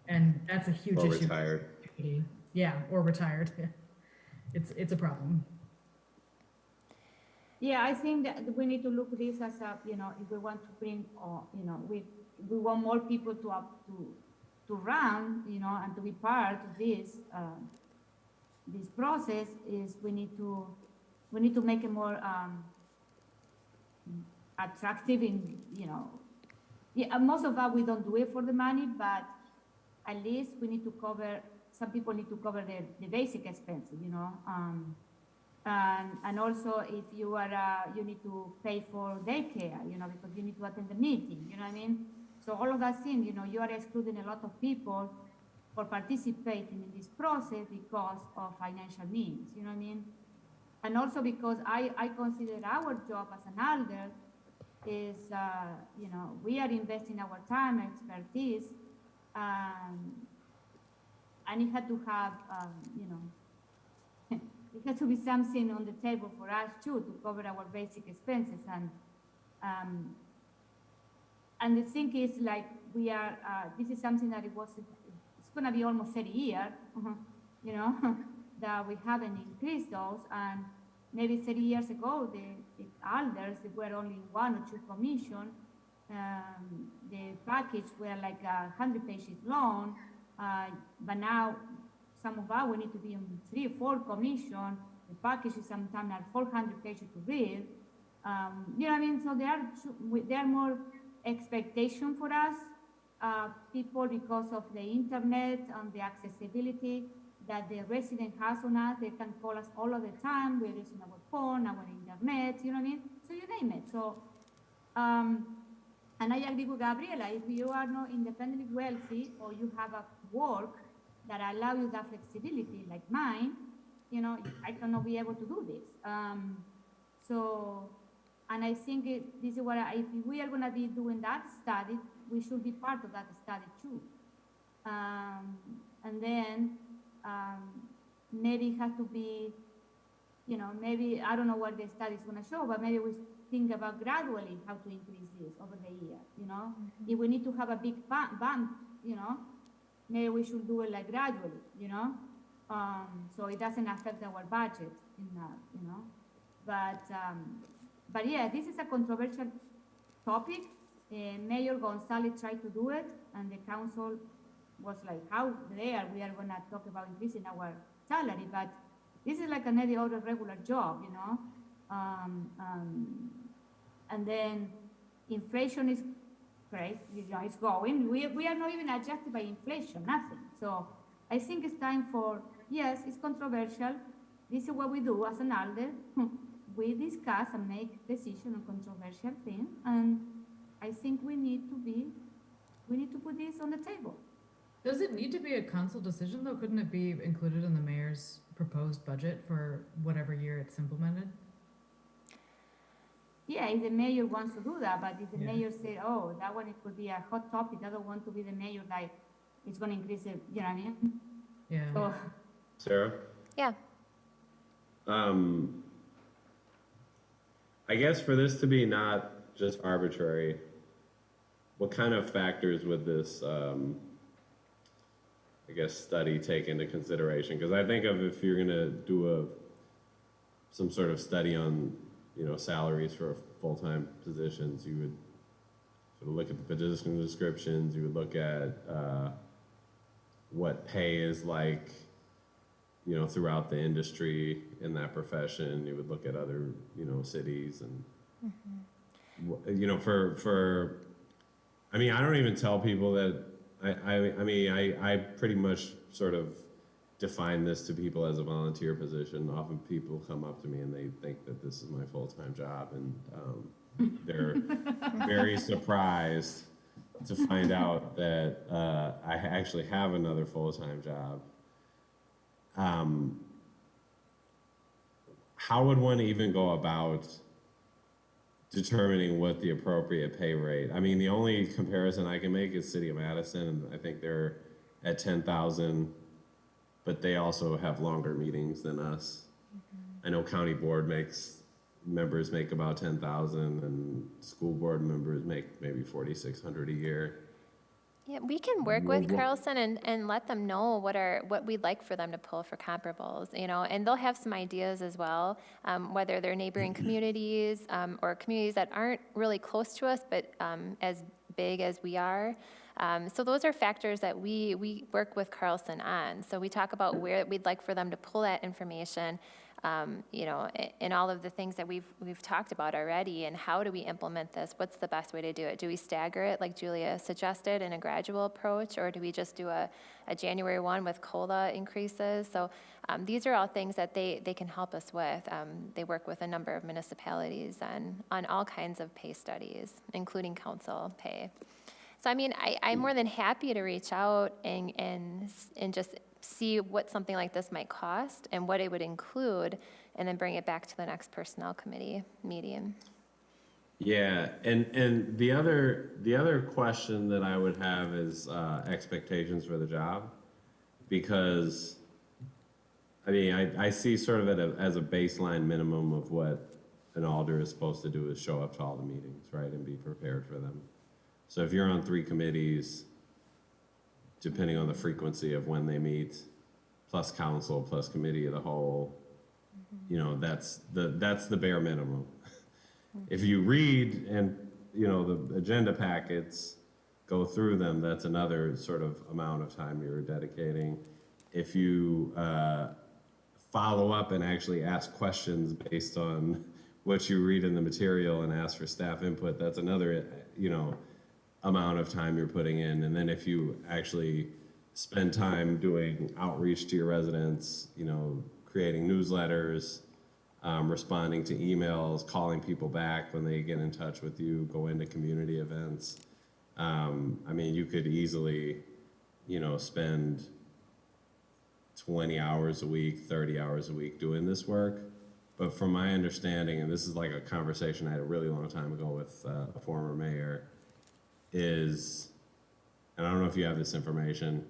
and that's a huge Or issue. retired. Yeah, or retired. It's a problem. Yeah, I think that we need to look at this as a, if we want to bring, we want more people to run, and to be part of this process, is we need to make it more attractive most of us, we don't do it for the money, but at least we need to cover, some people need to cover the basic expenses, and also if you are, you need to pay for daycare, because you need to attend the meeting, you know what I mean? So all of that things, you are excluding a lot of people for participating in this process because of financial means, you know what I mean? And also because I consider our job as an elder is, we are investing our time and expertise, and it had to have, it has to be something on the table for us too, to cover our basic expenses. And the thing is, like, we are, this is something that it's gonna be almost 30 years, that we haven't increased those. And maybe 30 years ago, the elders, they were only 1 or 2 commission. The package were like 100 pages long, but now some of us, we need to be on 3 or 4 commission. The package is sometimes at 400 pages to read. You know what I mean? So there are more expectation for us, people, because of the internet and the accessibility that the resident has on us. They can call us all of the time. We're using our phone, our internet, you know what I mean? So you name it. So, and I agree with Gabriela, if you are not independently wealthy, or you have a work that allow you that flexibility like mine, I cannot be able to do this. And I think this is what if we are gonna be doing that study, we should be part of that study too. And then maybe it has to be, maybe, I don't know what the study is gonna show, but maybe we think about gradually how to increase this over the year, If we need to have a big bump, maybe we should do it like gradually, so it doesn't affect our budget in that, but yeah, this is a controversial topic. Mayor Gonzalez tried to do it, and the council was like, how dare we are gonna talk about increasing our salary, but this is like any other regular job, and then inflation is great, it's going. We are not even adjusted by inflation, nothing. So I think it's time for, yes, it's controversial. This is what we do as an ALDE. We discuss and make decision on controversial things, and I think we need to put this on the table. Does it need to be a council decision though? Couldn't it be included in the mayor's proposed budget for whatever year it's implemented? Yeah, if the mayor wants to do that, but if the Yeah. mayor say, oh, that one, it could be a hot topic, I don't want to be the mayor, like, it's gonna increase it, you know what I mean? Yeah. So, Sarah? Yeah. I guess for this to be not just arbitrary, what kind of factors would this, I guess, study take into consideration? Because I think of if you're gonna do some sort of study on, salaries for full-time positions, you would sort of look at the position descriptions, you would look at what pay is like, throughout the industry in that profession. You would look at other, cities and, I don't even tell people that, I pretty much sort of define this to people as a volunteer position. Often people come up to me and they think that this is my full-time job, and they're very surprised to find out that I actually have another full-time job. How would one even go about determining what the appropriate pay rate? I mean, the only comparison I can make is City of Madison, and I think they're at 10,000, but they also have longer meetings than us. I know county board members make about 10,000, and school board members make maybe 4,600 a year. Yeah, we can work with Carlson and let them know what we'd like for them to pull for comparables, and they'll have some ideas as well, whether they're neighboring communities or communities that aren't really close to us, but as big as we are. So those are factors that we work with Carlson on. So we talk about where we'd like for them to pull that information, and all of the things that we've talked about already, and how do we implement this? What's the best way to do it? Do we stagger it like Julia suggested in a gradual approach, or do we just do a January 1 with COLA increases? So these are all things that they can help us with. They work with a number of municipalities on all kinds of pay studies, including council pay. So I'm more than happy to reach out and just see what something like this might cost and what it would include, and then bring it back to the next personnel committee meeting. Yeah, and the other question that I would have is expectations for the job, because I see sort of it as a baseline minimum of what an alder is supposed to do is show up to all the meetings, right, and be prepared for them. So if you're on 3 committees, depending on the frequency of when they meet, plus council, plus committee of the whole, that's the bare minimum. If you read and, the agenda packets, go through them, that's another sort of amount of time you're dedicating. If you follow up and actually ask questions based on what you read in the material and ask for staff input, that's another, amount of time you're putting in. And then if you actually spend time doing outreach to your residents, creating newsletters, responding to emails, calling people back when they get in touch with you, go into community events. You could easily, spend 20 hours a week, 30 hours a week doing this work. But from my understanding, and this is like a conversation I had a really long time ago with a former mayor, is, and I don't know if you have this information,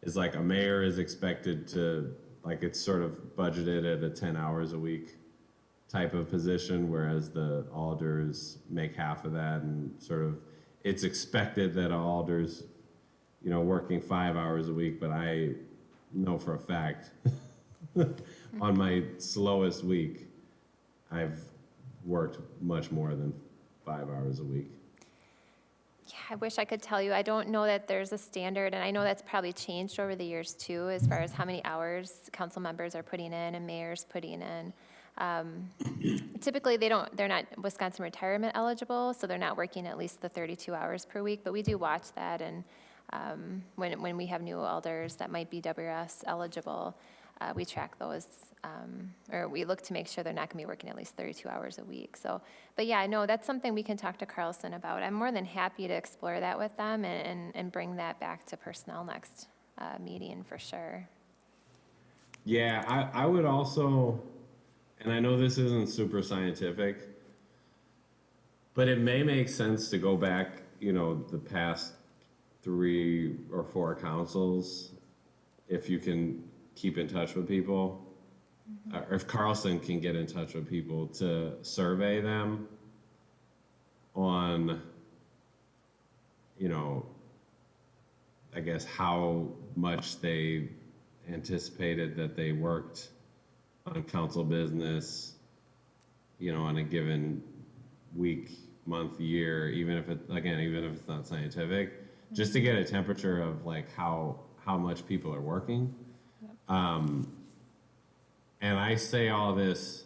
is like a mayor is expected to, like, it's sort of budgeted at a 10 hours a week type of position, whereas the alders make half of that, and sort of it's expected that alders, working 5 hours a week, but I know for a fact on my slowest week, I've worked much more than 5 hours a week. Yeah, I wish I could tell you. I don't know that there's a standard, and I know that's probably changed over the years too, as far as how many hours council members are putting in and mayors putting in. Typically, they're not Wisconsin retirement eligible, so they're not working at least the 32 hours per week, but we do watch that, and when we have new elders that might be WRS eligible, we track those, or we look to make sure they're not going to be working at least 32 hours a week. So, but yeah, no, that's something we can talk to Carlson about. I'm more than happy to explore that with them and bring that back to personnel next meeting for sure. Yeah, I would also, and I know this isn't super scientific, but it may make sense to go back, the past 3 or 4 councils, if you can keep in touch with people, or if Carlson can get in touch with people to survey them on, I guess how much they anticipated that they worked on council business, on a given week, month, year, even if it's not scientific, just to get a temperature of like how much people are working. And I say all this,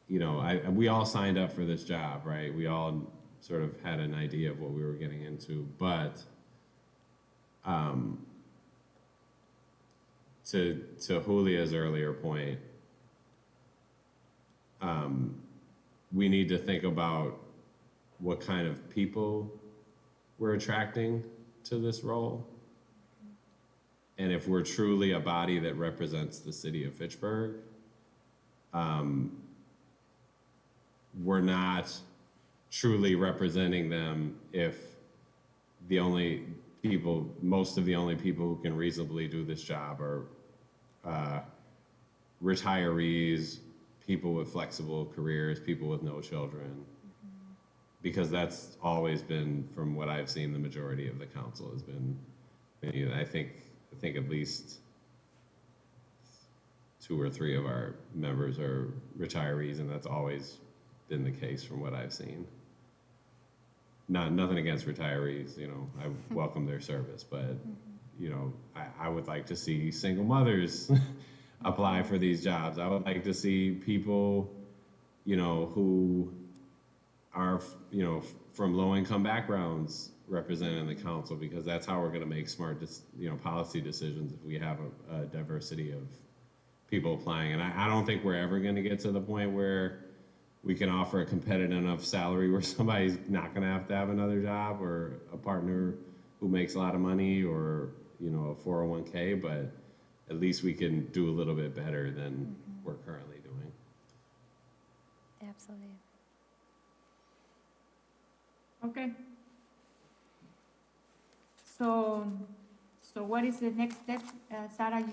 we all signed up for this job, right? We all sort of had an idea of what we were getting into, but to Julia's earlier point, we need to think about what kind of people we're attracting to this role. And if we're truly a body that represents the city of Fitchburg, we're not truly representing them if most of the only people who can reasonably do this job are retirees, people with flexible careers, people with no children. Because that's always been, from what I've seen, the majority of the council has been, I think at least 2 or 3 of our members are retirees, and that's always been the case from what I've seen. Nothing against retirees, I welcome their service, but I would like to see single mothers apply for these jobs. I would like to see people, who are, from low-income backgrounds represented in the council, because that's how we're going to make smart, policy decisions if we have a diversity of people applying. And I don't think we're ever going to get to the point where we can offer a competitive enough salary where somebody's not going to have another job, or a partner who makes a lot of money, or a 401k, but at least we can do a little bit better than we're currently doing. Absolutely. Okay. So what is the next step? Sarah,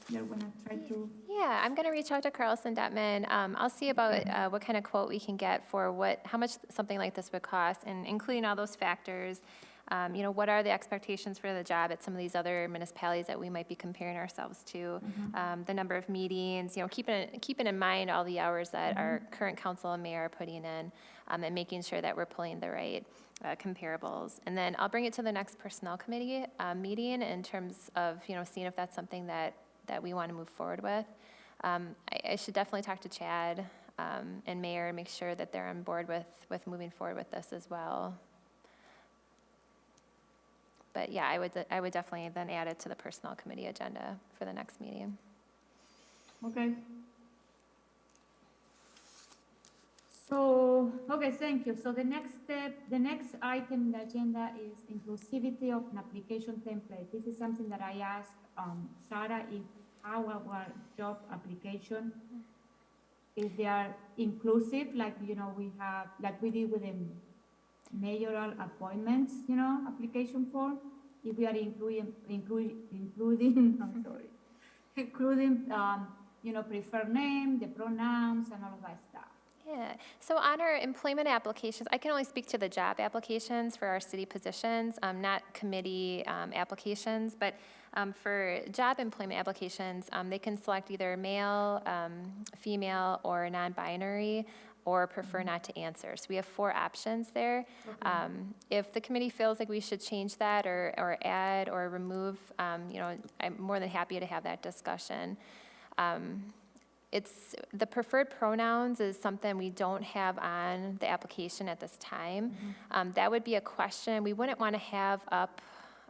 you're gonna try to. Yeah, I'm going to reach out to Carlson Detman. I'll see about what kind of quote we can get for how much something like this would cost, and including all those factors. What are the expectations for the job at some of these other municipalities that we might be comparing ourselves to? The number of meetings, keeping in mind all the hours that our current council and mayor are putting in, and making sure that we're pulling the right comparables. And then I'll bring it to the next personnel committee meeting in terms of, seeing if that's something that we want to move forward with. I should definitely talk to Chad and Mayor and make sure that they're on board with moving forward with this as well. But yeah, I would definitely then add it to the personnel committee agenda for the next meeting. Okay. So, okay, thank you. So the next step, the next item in the agenda is inclusivity of an application template. This is something that I asked Sarah, if our job application, if they are inclusive, like, we have, like we did with the mayoral appointments, application form, if we are including, I'm sorry, including, preferred name, the pronouns, and all of that stuff. Yeah, so on our employment applications, I can only speak to the job applications for our city positions, not committee applications, but for job employment applications, they can select either male, female, or non-binary, or prefer not to answer. So we have 4 options there. Okay. If the committee feels like we should change that or add or remove, I'm more than happy to have that discussion. the preferred pronouns is something we don't have on the application at this time. That would be a question we wouldn't want to have up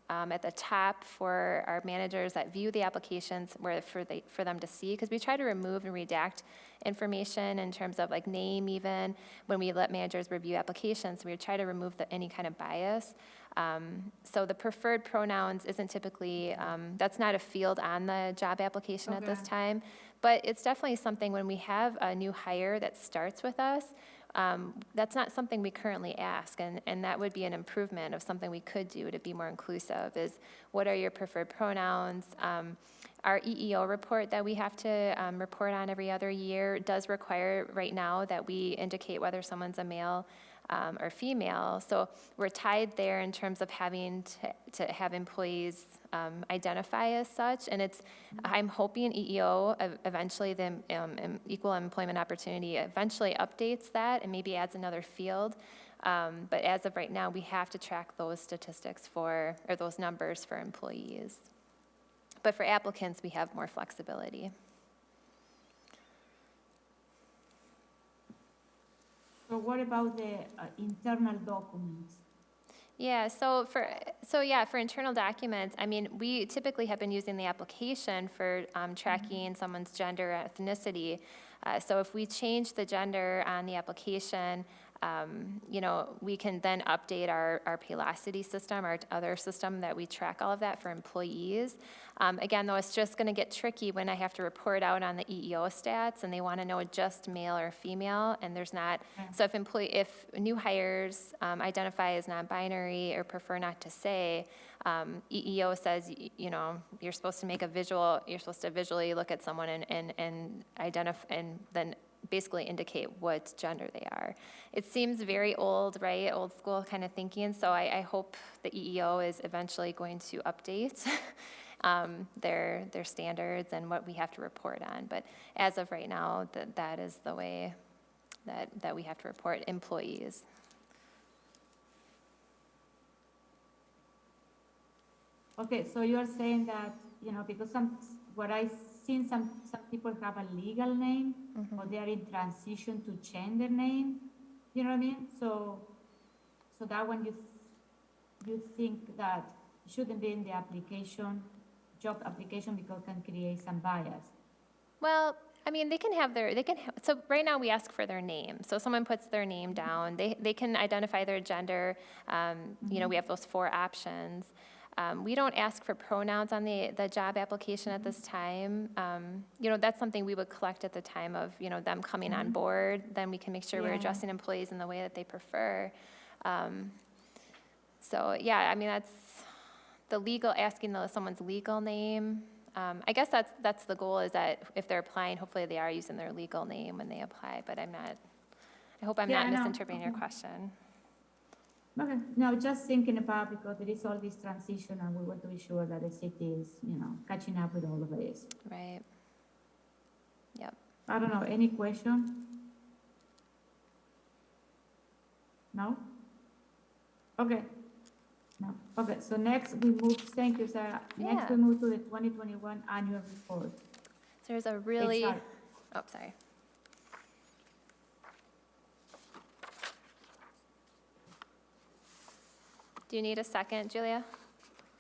at the top for our managers that view the applications for them to see, because we try to remove and redact information in terms of like name even when we let managers review applications. We try to remove any kind of bias. So the preferred pronouns isn't typically, that's not a field on the job application at this time, but it's definitely something when we have a new hire that starts with us, that's not something we currently ask, and that would be an improvement of something we could do to be more inclusive is what are your preferred pronouns? Our EEO report that we have to report on every other year does require right now that we indicate whether someone's a male or female. So we're tied there in terms of having to have employees identify as such. And I'm hoping EEO eventually, the Equal Employment Opportunity eventually updates that and maybe adds another field. But as of right now, we have to track those statistics or those numbers for employees. But for applicants, we have more flexibility. So what about the internal documents? Yeah, so for internal documents, I mean, we typically have been using the application for tracking someone's gender or ethnicity. So if we change the gender on the application, we can then update our Paylocity system, our other system that we track all of that for employees. Again, though, it's just going to get tricky when I have to report out on the EEO stats and they want to know just male or female, and there's not. So if new hires identify as non-binary or prefer not to say, EEO says, you're supposed to make you're supposed to visually look at someone and identify, and then basically indicate what gender they are. It seems very old, right? Old school kind of thinking. So I hope the EEO is eventually going to update their standards and what we have to report on. But as of right now, that is the way that we have to report employees. Okay, so you're saying that, because what I've seen, some people have a legal name, or they are in transition to change their name, you know what I mean? So that one you think that shouldn't be in the job application, because it can create some bias. Well, I mean, so right now we ask for their name. So someone puts their name down, they can identify their gender. We have those 4 options. We don't ask for pronouns on the job application at this time. That's something we would collect at the time of, them coming on board. Then we can make sure we're addressing employees in the way that they prefer. That's the legal, asking someone's legal name. I guess that's the goal, is that if they're applying, hopefully they are using their legal name when they apply, but I hope I'm not misinterpreting your question. Okay, no, just thinking about, because there is all this transition and we want to be sure that the city is, catching up with all of this. Right. Yep. I don't know, any question? No? Okay. No. Okay, so next we move, thank you, Sarah. Next we move to the 2021 annual report. So there's a really, HR. oh, sorry. Do you need a second, Julia?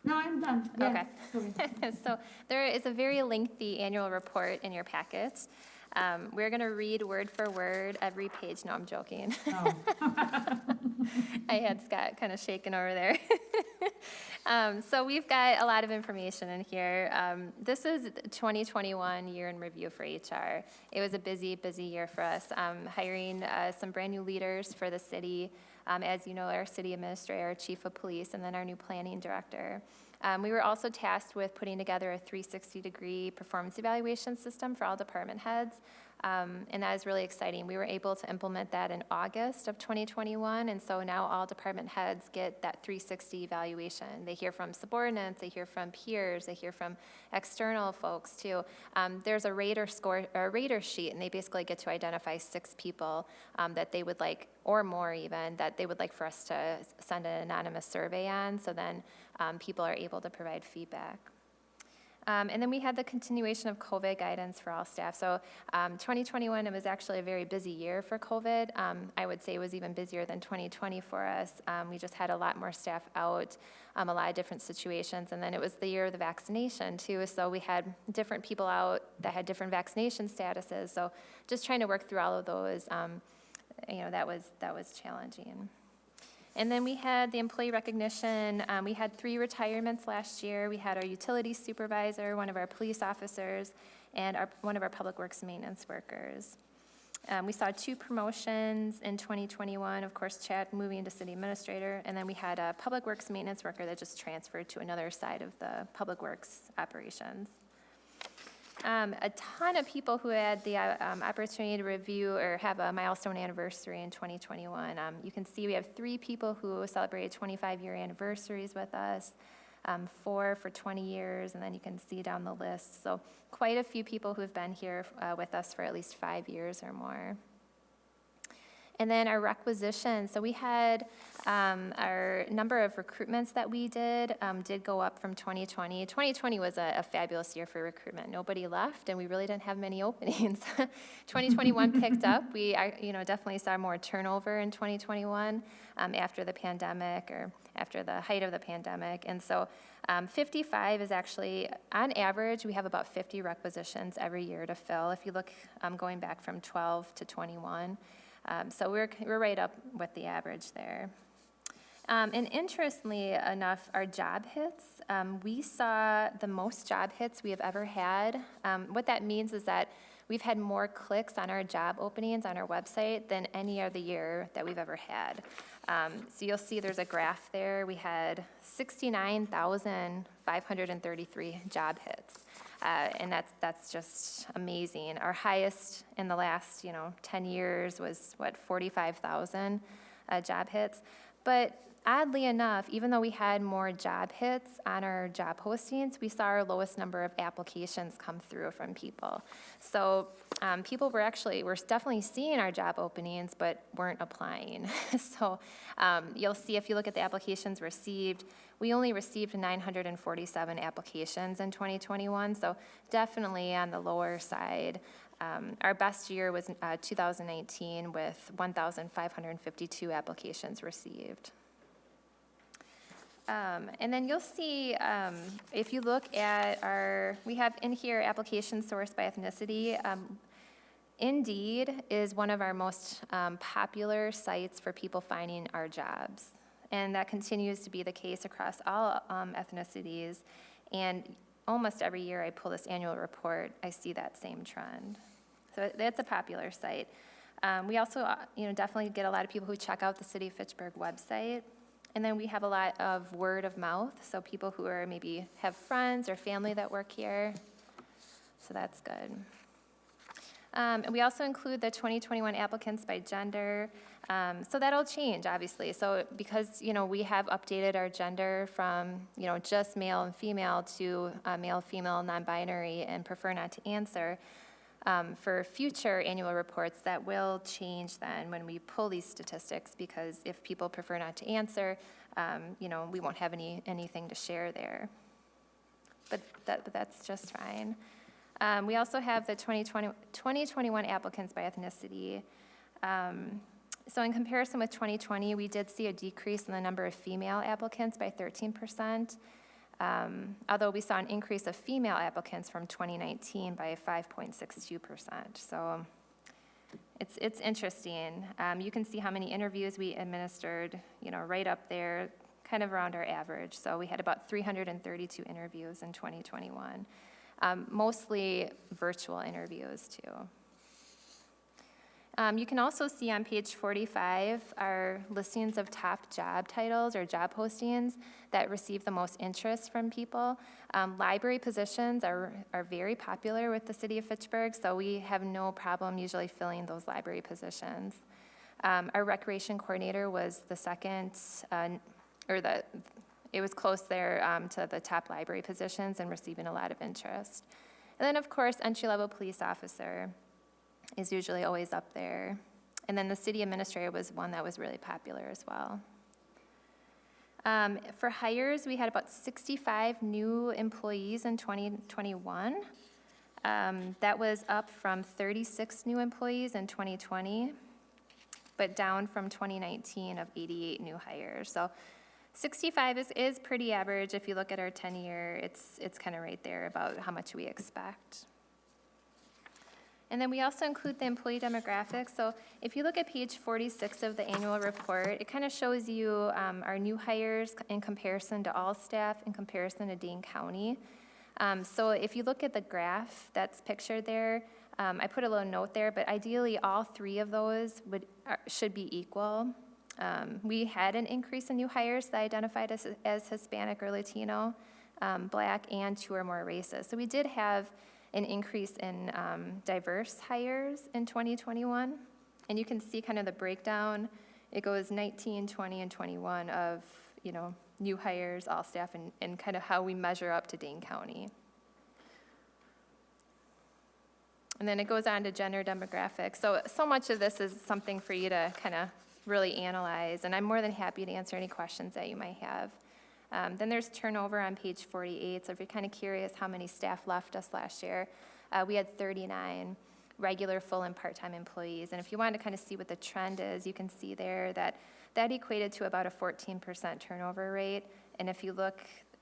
No, I'm done. Yeah, Okay. sorry. So there is a very lengthy annual report in your packets. We're going to read word for word every page. No, I'm joking. No. I had Scott kind of shaking over there. So we've got a lot of information in here. This is the 2021 year in review for HR. It was a busy, busy year for us, hiring some brand new leaders for the city. As you know, our city administrator, our chief of police, and then our new planning director. We were also tasked with putting together a 360-degree performance evaluation system for all department heads. And that is really exciting. We were able to implement that in August of 2021, and so now all department heads get that 360 evaluation. They hear from subordinates, they hear from peers, they hear from external folks too. There's a rater sheet, and they basically get to identify 6 people that they would like, or more even, that they would like for us to send an anonymous survey on, so then people are able to provide feedback. And then we had the continuation of COVID guidance for all staff. So 2021, it was actually a very busy year for COVID. I would say it was even busier than 2020 for us. We just had a lot more staff out, a lot of different situations. And then it was the year of the vaccination too. So we had different people out that had different vaccination statuses. So just trying to work through all of those, that was challenging. And then we had the employee recognition. We had 3 retirements last year. We had our utility supervisor, one of our police officers, and one of our public works maintenance workers. We saw 2 promotions in 2021. Of course, Chad moving to city administrator, and then we had a public works maintenance worker that just transferred to another side of the public works operations. A ton of people who had the opportunity to review or have a milestone anniversary in 2021. You can see we have 3 people who celebrated 25-year anniversaries with us, 4 for 20 years, and then you can see down the list. So quite a few people who have been here with us for at least 5 years or more. And then our requisitions. So we had our number of recruitments that we did go up from 2020. 2020 was a fabulous year for recruitment. Nobody left, and we really didn't have many openings. 2021 picked up. We definitely saw more turnover in 2021 after the pandemic or after the height of the pandemic. And so 55 is actually, on average, we have about 50 requisitions every year to fill. If you look going back from 12 to 21. So we're right up with the average there. And interestingly enough, our job hits, we saw the most job hits we have ever had. What that means is that we've had more clicks on our job openings on our website than any other year that we've ever had. So you'll see there's a graph there. We had 69,533 job hits. And that's just amazing. Our highest in the last 10 years was 45,000 job hits. But oddly enough, even though we had more job hits on our job postings, we saw our lowest number of applications come through from people. So people were definitely seeing our job openings, but weren't applying. So you'll see if you look at the applications received, we only received 947 applications in 2021, so definitely on the lower side. Our best year was 2019 with 1,552 applications received. And then you'll see, if you look at we have in here application sourced by ethnicity. Indeed is one of our most popular sites for people finding our jobs. And that continues to be the case across all ethnicities. And almost every year I pull this annual report, I see that same trend. So that's a popular site. We also, definitely get a lot of people who check out the City of Fitchburg website. And then we have a lot of word of mouth, so people who are maybe have friends or family that work here. So that's good. And we also include the 2021 applicants by gender. So that'll change, obviously. So because, we have updated our gender from, just male and female to male, female, non-binary, and prefer not to answer. For future annual reports, that will change then when we pull these statistics, because if people prefer not to answer, we won't have anything to share there. But that's just fine. We also have the 2021 applicants by ethnicity. So in comparison with 2020, we did see a decrease in the number of female applicants by 13%. Although we saw an increase of female applicants from 2019 by 5.62%. So it's interesting. You can see how many interviews we administered, right up there, kind of around our average. So we had about 332 interviews in 2021, mostly virtual interviews too. You can also see on page 45 our listings of top job titles or job postings that receive the most interest from people. Library positions are very popular with the City of Fitchburg, so we have no problem usually filling those library positions. Our recreation coordinator was the second, it was close there to the top library positions and receiving a lot of interest. And then, of course, entry-level police officer is usually always up there. And then the city administrator was one that was really popular as well. For hires, we had about 65 new employees in 2021. That was up from 36 new employees in 2020, but down from 2019 of 88 new hires. So 65 is pretty average. If you look at our 10-year, it's kind of right there about how much we expect. And then we also include the employee demographics. So if you look at page 46 of the annual report, it kind of shows you our new hires in comparison to all staff, in comparison to Dane County. So if you look at the graph that's pictured there, I put a little note there, but ideally all three of those should be equal. We had an increase in new hires that identified as Hispanic or Latino, Black, and 2 or more races. So we did have an increase in diverse hires in 2021. And you can see kind of the breakdown. It goes 19, 20, and 21 of, new hires, all staff, and kind of how we measure up to Dane County. And then it goes on to gender demographics. So much of this is something for you to kind of really analyze, and I'm more than happy to answer any questions that you might have. Then there's turnover on page 48, so if you're kind of curious how many staff left us last year, we had 39 regular, full, and part-time employees. And if you wanted to kind of see what the trend is, you can see there that equated to about a 14% turnover rate. And if you look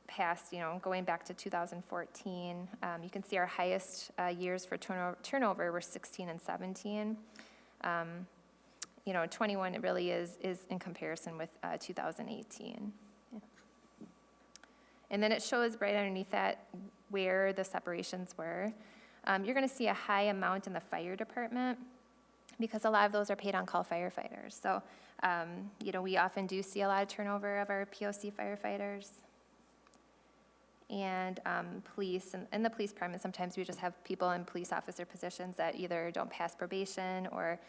past, going back to 2014, you can see our highest years for turnover were 16 and 17. 21 it really is in comparison with 2018. Yeah. And then it shows right underneath that where the separations were. You're going to see a high amount in the fire department because a lot of those are paid on-call firefighters. So, we often do see a lot of turnover of our POC firefighters. And police, and in the police department, sometimes we just have people in police officer positions that either don't pass probation or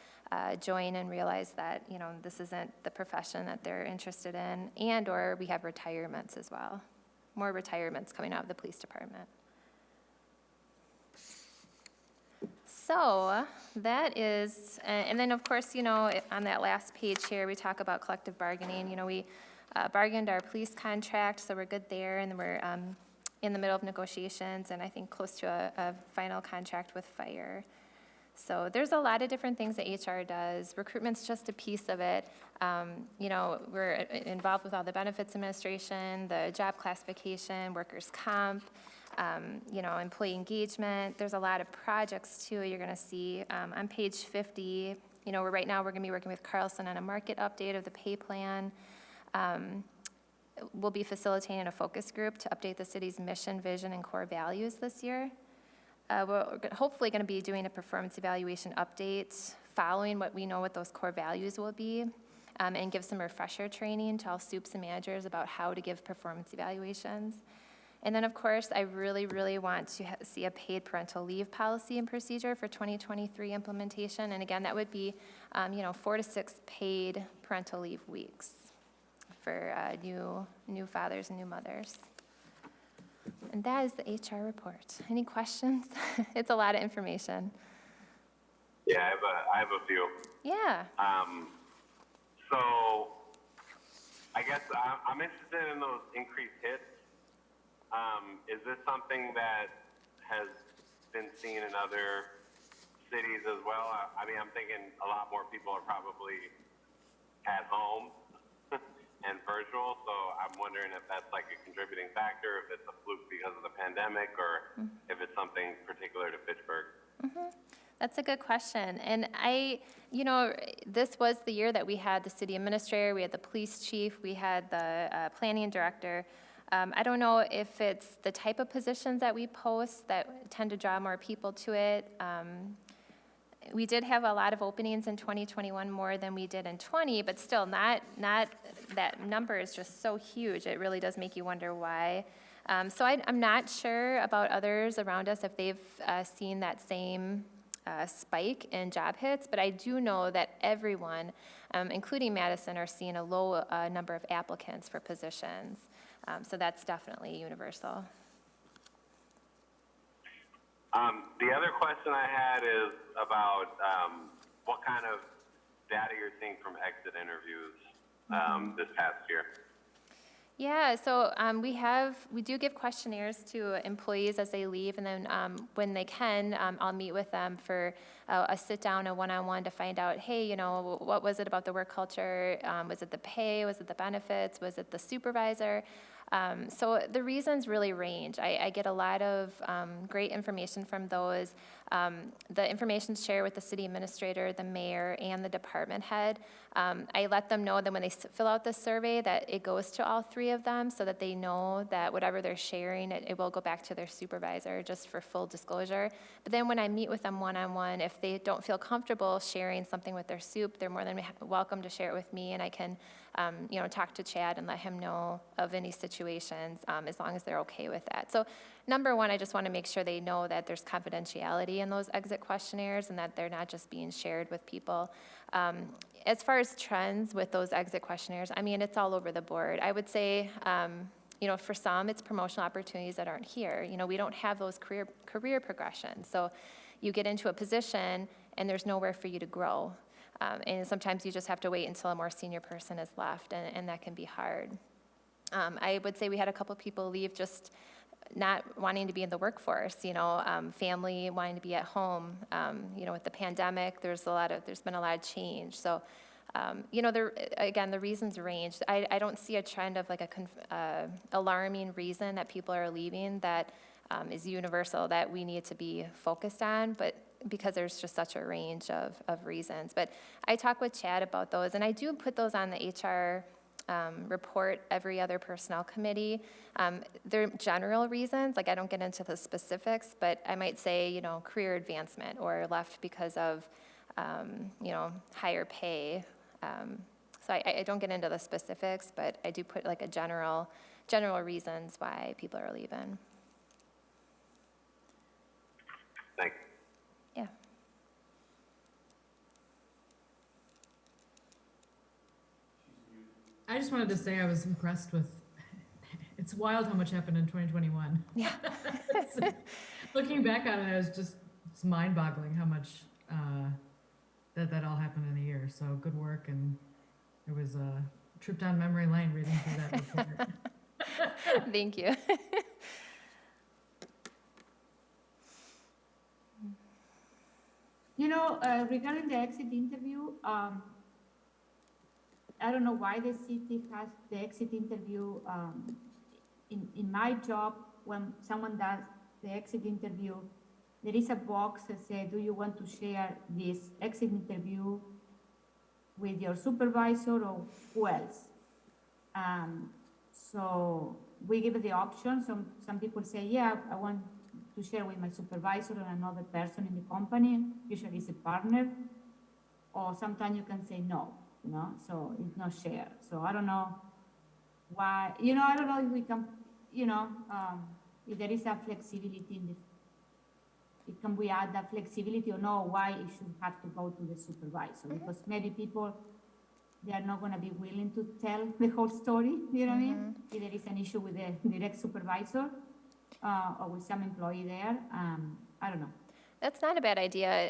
join and realize that, this isn't the profession that they're interested in, and or we have retirements as well. More retirements coming out of the police department. So that is, and then of course, on that last page here, we talk about collective bargaining. We bargained our police contract, so we're good there, and we're in the middle of negotiations, and I think close to a final contract with fire. So there's a lot of different things that HR does. Recruitment's just a piece of it. We're involved with all the benefits administration, the job classification, workers' comp, employee engagement. There's a lot of projects too you're gonna see. On page 50, right now we're gonna be working with Carlson on a market update of the pay plan. We'll be facilitating a focus group to update the city's mission, vision, and core values this year. We're hopefully going to be doing a performance evaluation update following what we know what those core values will be, and give some refresher training to all soups and managers about how to give performance evaluations. And then, of course, I really, really want to see a paid parental leave policy and procedure for 2023 implementation. And again, that would be, 4 to 6 paid parental leave weeks for new fathers and new mothers. And that is the HR report. Any questions? It's a lot of information. Yeah, I have a few. Yeah. So I guess I'm interested in those increased hits. Is this something that has been seen in other cities as well? I mean, I'm thinking a lot more people are probably at home and virtual, so I'm wondering if that's like a contributing factor, if it's a fluke because of the pandemic, or if it's something particular to Fitchburg. That's a good question. And this was the year that we had the city administrator, we had the police chief, we had the planning director. I don't know if it's the type of positions that we post that tend to draw more people to it. We did have a lot of openings in 2021, more than we did in 20, but still not that number is just so huge. It really does make you wonder why. So I'm not sure about others around us if they've seen that same spike in job hits, but I do know that everyone, including Madison, are seeing a low number of applicants for positions. So that's definitely universal. The other question I had is about what kind of data you're seeing from exit interviews this past year. Yeah, so we do give questionnaires to employees as they leave, and then when they can, I'll meet with them for a sit-down, a one-on-one to find out, hey, you know, what was it about the work culture? Was it the pay? Was it the benefits? Was it the supervisor? So the reasons really range. I get a lot of great information from those. The information shared with the city administrator, the mayor, and the department head. I let them know that when they fill out the survey that it goes to all three of them so that they know that whatever they're sharing, it will go back to their supervisor just for full disclosure. But then when I meet with them one-on-one, if they don't feel comfortable sharing something with their soup, they're more than welcome to share it with me, and I can talk to Chad and let him know of any situations as long as they're okay with that. So number one, I just want to make sure they know that there's confidentiality in those exit questionnaires and that they're not just being shared with people. As far as trends with those exit questionnaires, I mean, it's all over the board. I would say, for some, it's promotional opportunities that aren't here. We don't have those career progressions. So you get into a position and there's nowhere for you to grow. And sometimes you just have to wait until a more senior person is left, and that can be hard. I would say we had a couple people leave just not wanting to be in the workforce, family wanting to be at home. With the pandemic, there's been a lot of change. So, the reasons range. I don't see a trend of like a alarming reason that people are leaving that is universal that we need to be focused on, but because there's just such a range of reasons. But I talk with Chad about those, and I do put those on the HR report every other personnel committee. They're general reasons, like I don't get into the specifics, but I might say, career advancement or left because of, higher pay. So I don't get into the specifics, but I do put like a general reasons why people are leaving. Thanks. Yeah. I just wanted to say I was impressed with, it's wild how much happened in 2021. Yeah. Looking back on it, it's mind-boggling how much that all happened in a year. So good work, and it was a trip down memory lane reading through that report. Thank you. Regarding the exit interview, I don't know why the city has the exit interview. In my job, when someone does the exit interview, there is a box that says, do you want to share this exit interview with your supervisor or who else? So we give it the option. Some people say, yeah, I want to share with my supervisor and another person in the company, usually it's a partner, or sometimes you can say no, so it's not shared. So I don't know why, I don't know if we can, if there is a flexibility in can we add that flexibility or no, why it should have to go to the supervisor? Because maybe people, they are not going to be willing to tell the whole story, you know what I mean? If there is an issue with the direct supervisor or with some employee there, I don't know. That's not a bad idea.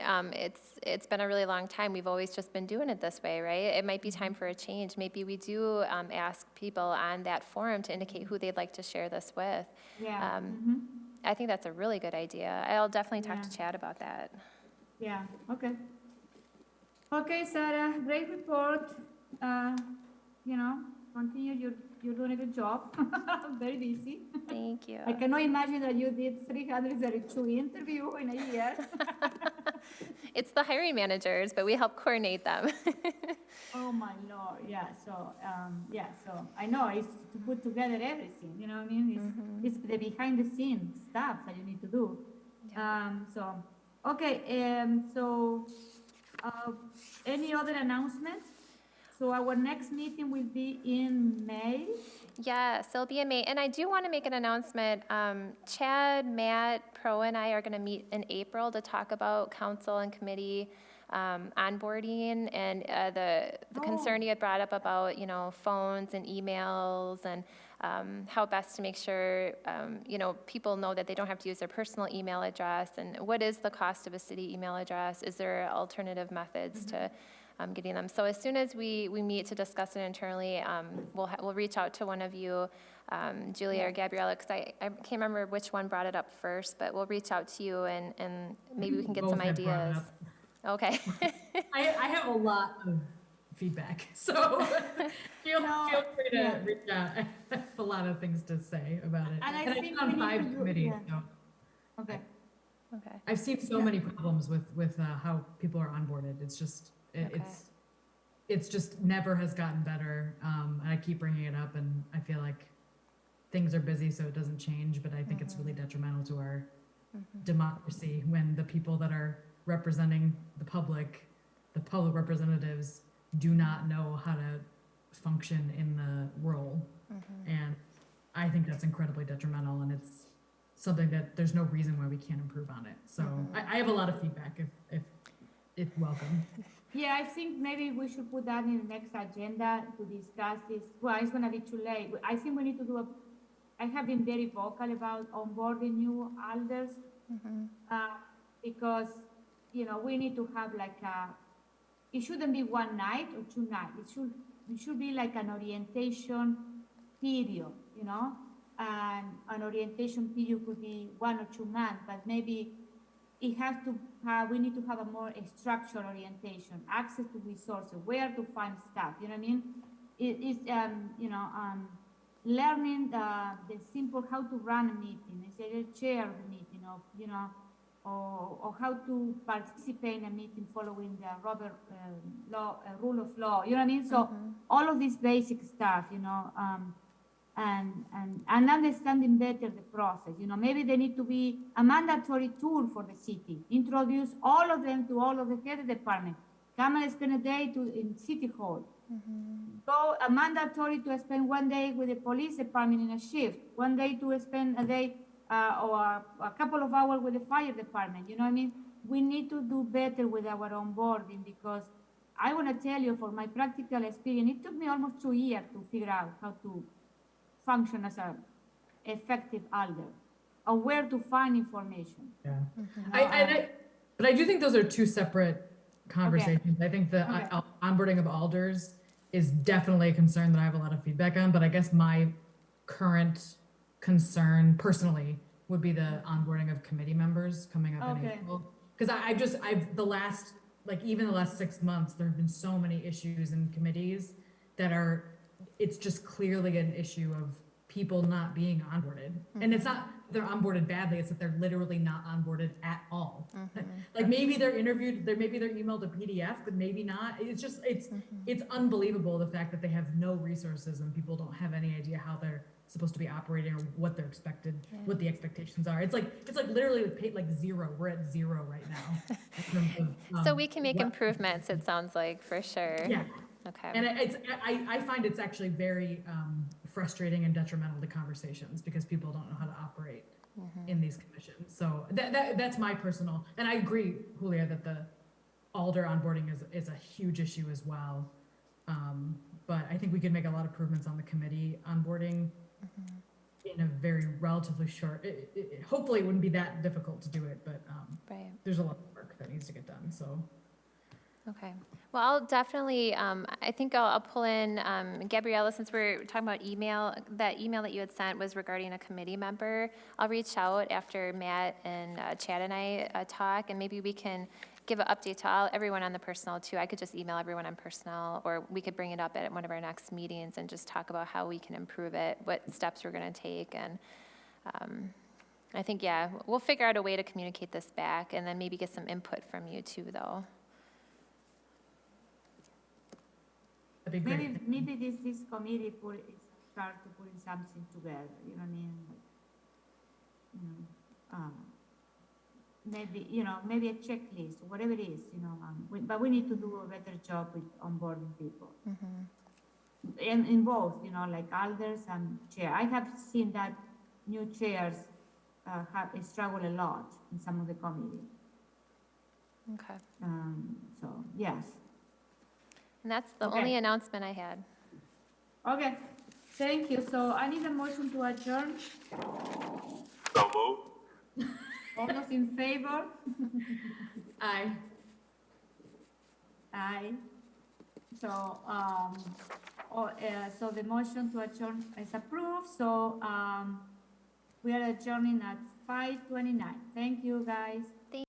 It's been a really long time. We've always just been doing it this way, right? It might be time for a change. Maybe we do ask people on that forum to indicate who they'd like to share this with. Yeah. I think that's a really good idea. I'll definitely talk to Chad about that. Yeah, okay. Okay, Sarah, great report. Continue, you're doing a good job. Very busy. Thank you. I cannot imagine that you did 332 interviews in a year. It's the hiring managers, but we help coordinate them. Oh my Lord, yeah. So I know it's to put together everything. You know what I mean? It's the behind the scenes stuff that you need to do. Yeah. Any other announcements? So our next meeting will be in May. Yes, it'll be in May. And I do want to make an announcement. Chad, Matt, Pro, and I are going to meet in April to talk about council and committee onboarding and the concern you had brought up about, phones and emails and how best to make sure, people know that they don't have to use their personal email address, and what is the cost of a city email address? Is there alternative methods to getting them. So as soon as we meet to discuss it internally, we'll reach out to one of you, Julia or Gabriella, because I can't remember which one brought it up first, but we'll reach out to you and maybe we can get Both some had brought it ideas. up. Okay. I have a lot of feedback, so feel free to yeah. reach out. I have a lot of things to say about it. And I And I've think been on we need 5 to do- committees, yeah. so Okay. Okay. I've seen so many problems with how people are onboarded. It's just Okay. it's just never has gotten better. And I keep bringing it up, and I feel like things are busy, so it doesn't change. But I think it's really detrimental to our democracy when the people that are representing the public representatives, do not know how to function in the role. And I think that's incredibly detrimental, and it's something that there's no reason why we can't improve on it. So I have a lot of feedback if welcome. Yeah, I think maybe we should put that in the next agenda to discuss this. Well, it's gonna be too late. I think we need to do I have been very vocal about onboarding new alders, because, we need to have like it shouldn't be one night or 2 nights. It should be like an orientation period, and an orientation period could be 1 or 2 months, but maybe it has to have, we need to have a more structured orientation, access to resources, where to find stuff, you know what I mean? It is, learning the simple how to run a meeting, instead of chair the meeting, or how to participate in a meeting following the rule of law, you know what I mean? So all of this basic stuff, and understanding better the process. Maybe there need to be a mandatory tour for the city. Introduce all of them to all of the head department. Come and spend a day in City Hall. Go a mandatory to spend 1 day with the police department in a shift. 1 day to spend a day or a couple of hours with the fire department. You know what I mean? We need to do better with our onboarding, because I want to tell you, for my practical experience, it took me almost 2 years to figure out how to function as an effective alder, or where to find information. Yeah. I But I do think those are 2 separate conversations. I think the Okay. onboarding of alders is definitely a concern that I have a lot of feedback on, but I guess my current concern personally would be the onboarding of committee members coming up in Okay. April. Because even the last 6 months, there have been so many issues in committees that it's just clearly an issue of people not being onboarded. And it's not they're onboarded badly, it's that they're literally not onboarded at all. Like maybe they're interviewed, maybe they're emailed a PDF, but maybe not. It's just, it's unbelievable, the fact that they have no resources and people don't have any idea how they're supposed to be operating or what they're expected, what the expectations are. It's like literally like 0. We're at 0 right now. in terms of, So we can make what- improvements, it sounds like, for sure. Yeah. Okay. And I find it's actually very frustrating and detrimental to conversations, because people don't know how to operate in these commissions. So that's my personal, and I agree, Julia, that the alder onboarding is a huge issue as well. But I think we could make a lot of improvements on the committee onboarding in a very relatively short, hopefully it wouldn't be that difficult to do it, but Right. there's a lot of work that needs to get done, so. Okay. Well, I'll definitely, I think I'll pull in Gabriella, since we're talking about email. That email that you had sent was regarding a committee member. I'll reach out after Matt and Chad and I talk, and maybe we can give an update to everyone on the personnel too. I could just email everyone on personnel, or we could bring it up at one of our next meetings and just talk about how we can improve it, what steps we're going to take. And I think, yeah, we'll figure out a way to communicate this back, and then maybe get some input from you too, though. That'd be great. Maybe this committee start to putting something together, you know what I mean? Maybe a checklist, whatever it is, but we need to do a better job with onboarding people. And in both, like alders and chair. I have seen that new chairs have struggled a lot in some of the committees. Okay. So, yes. And that's the Okay. only announcement I had. Okay, thank you. So I need a motion to adjourn. So moved. All those in favor? Aye. Aye. So, so the motion to adjourn is approved, so, we are adjourning at 5:29. Thank you, guys.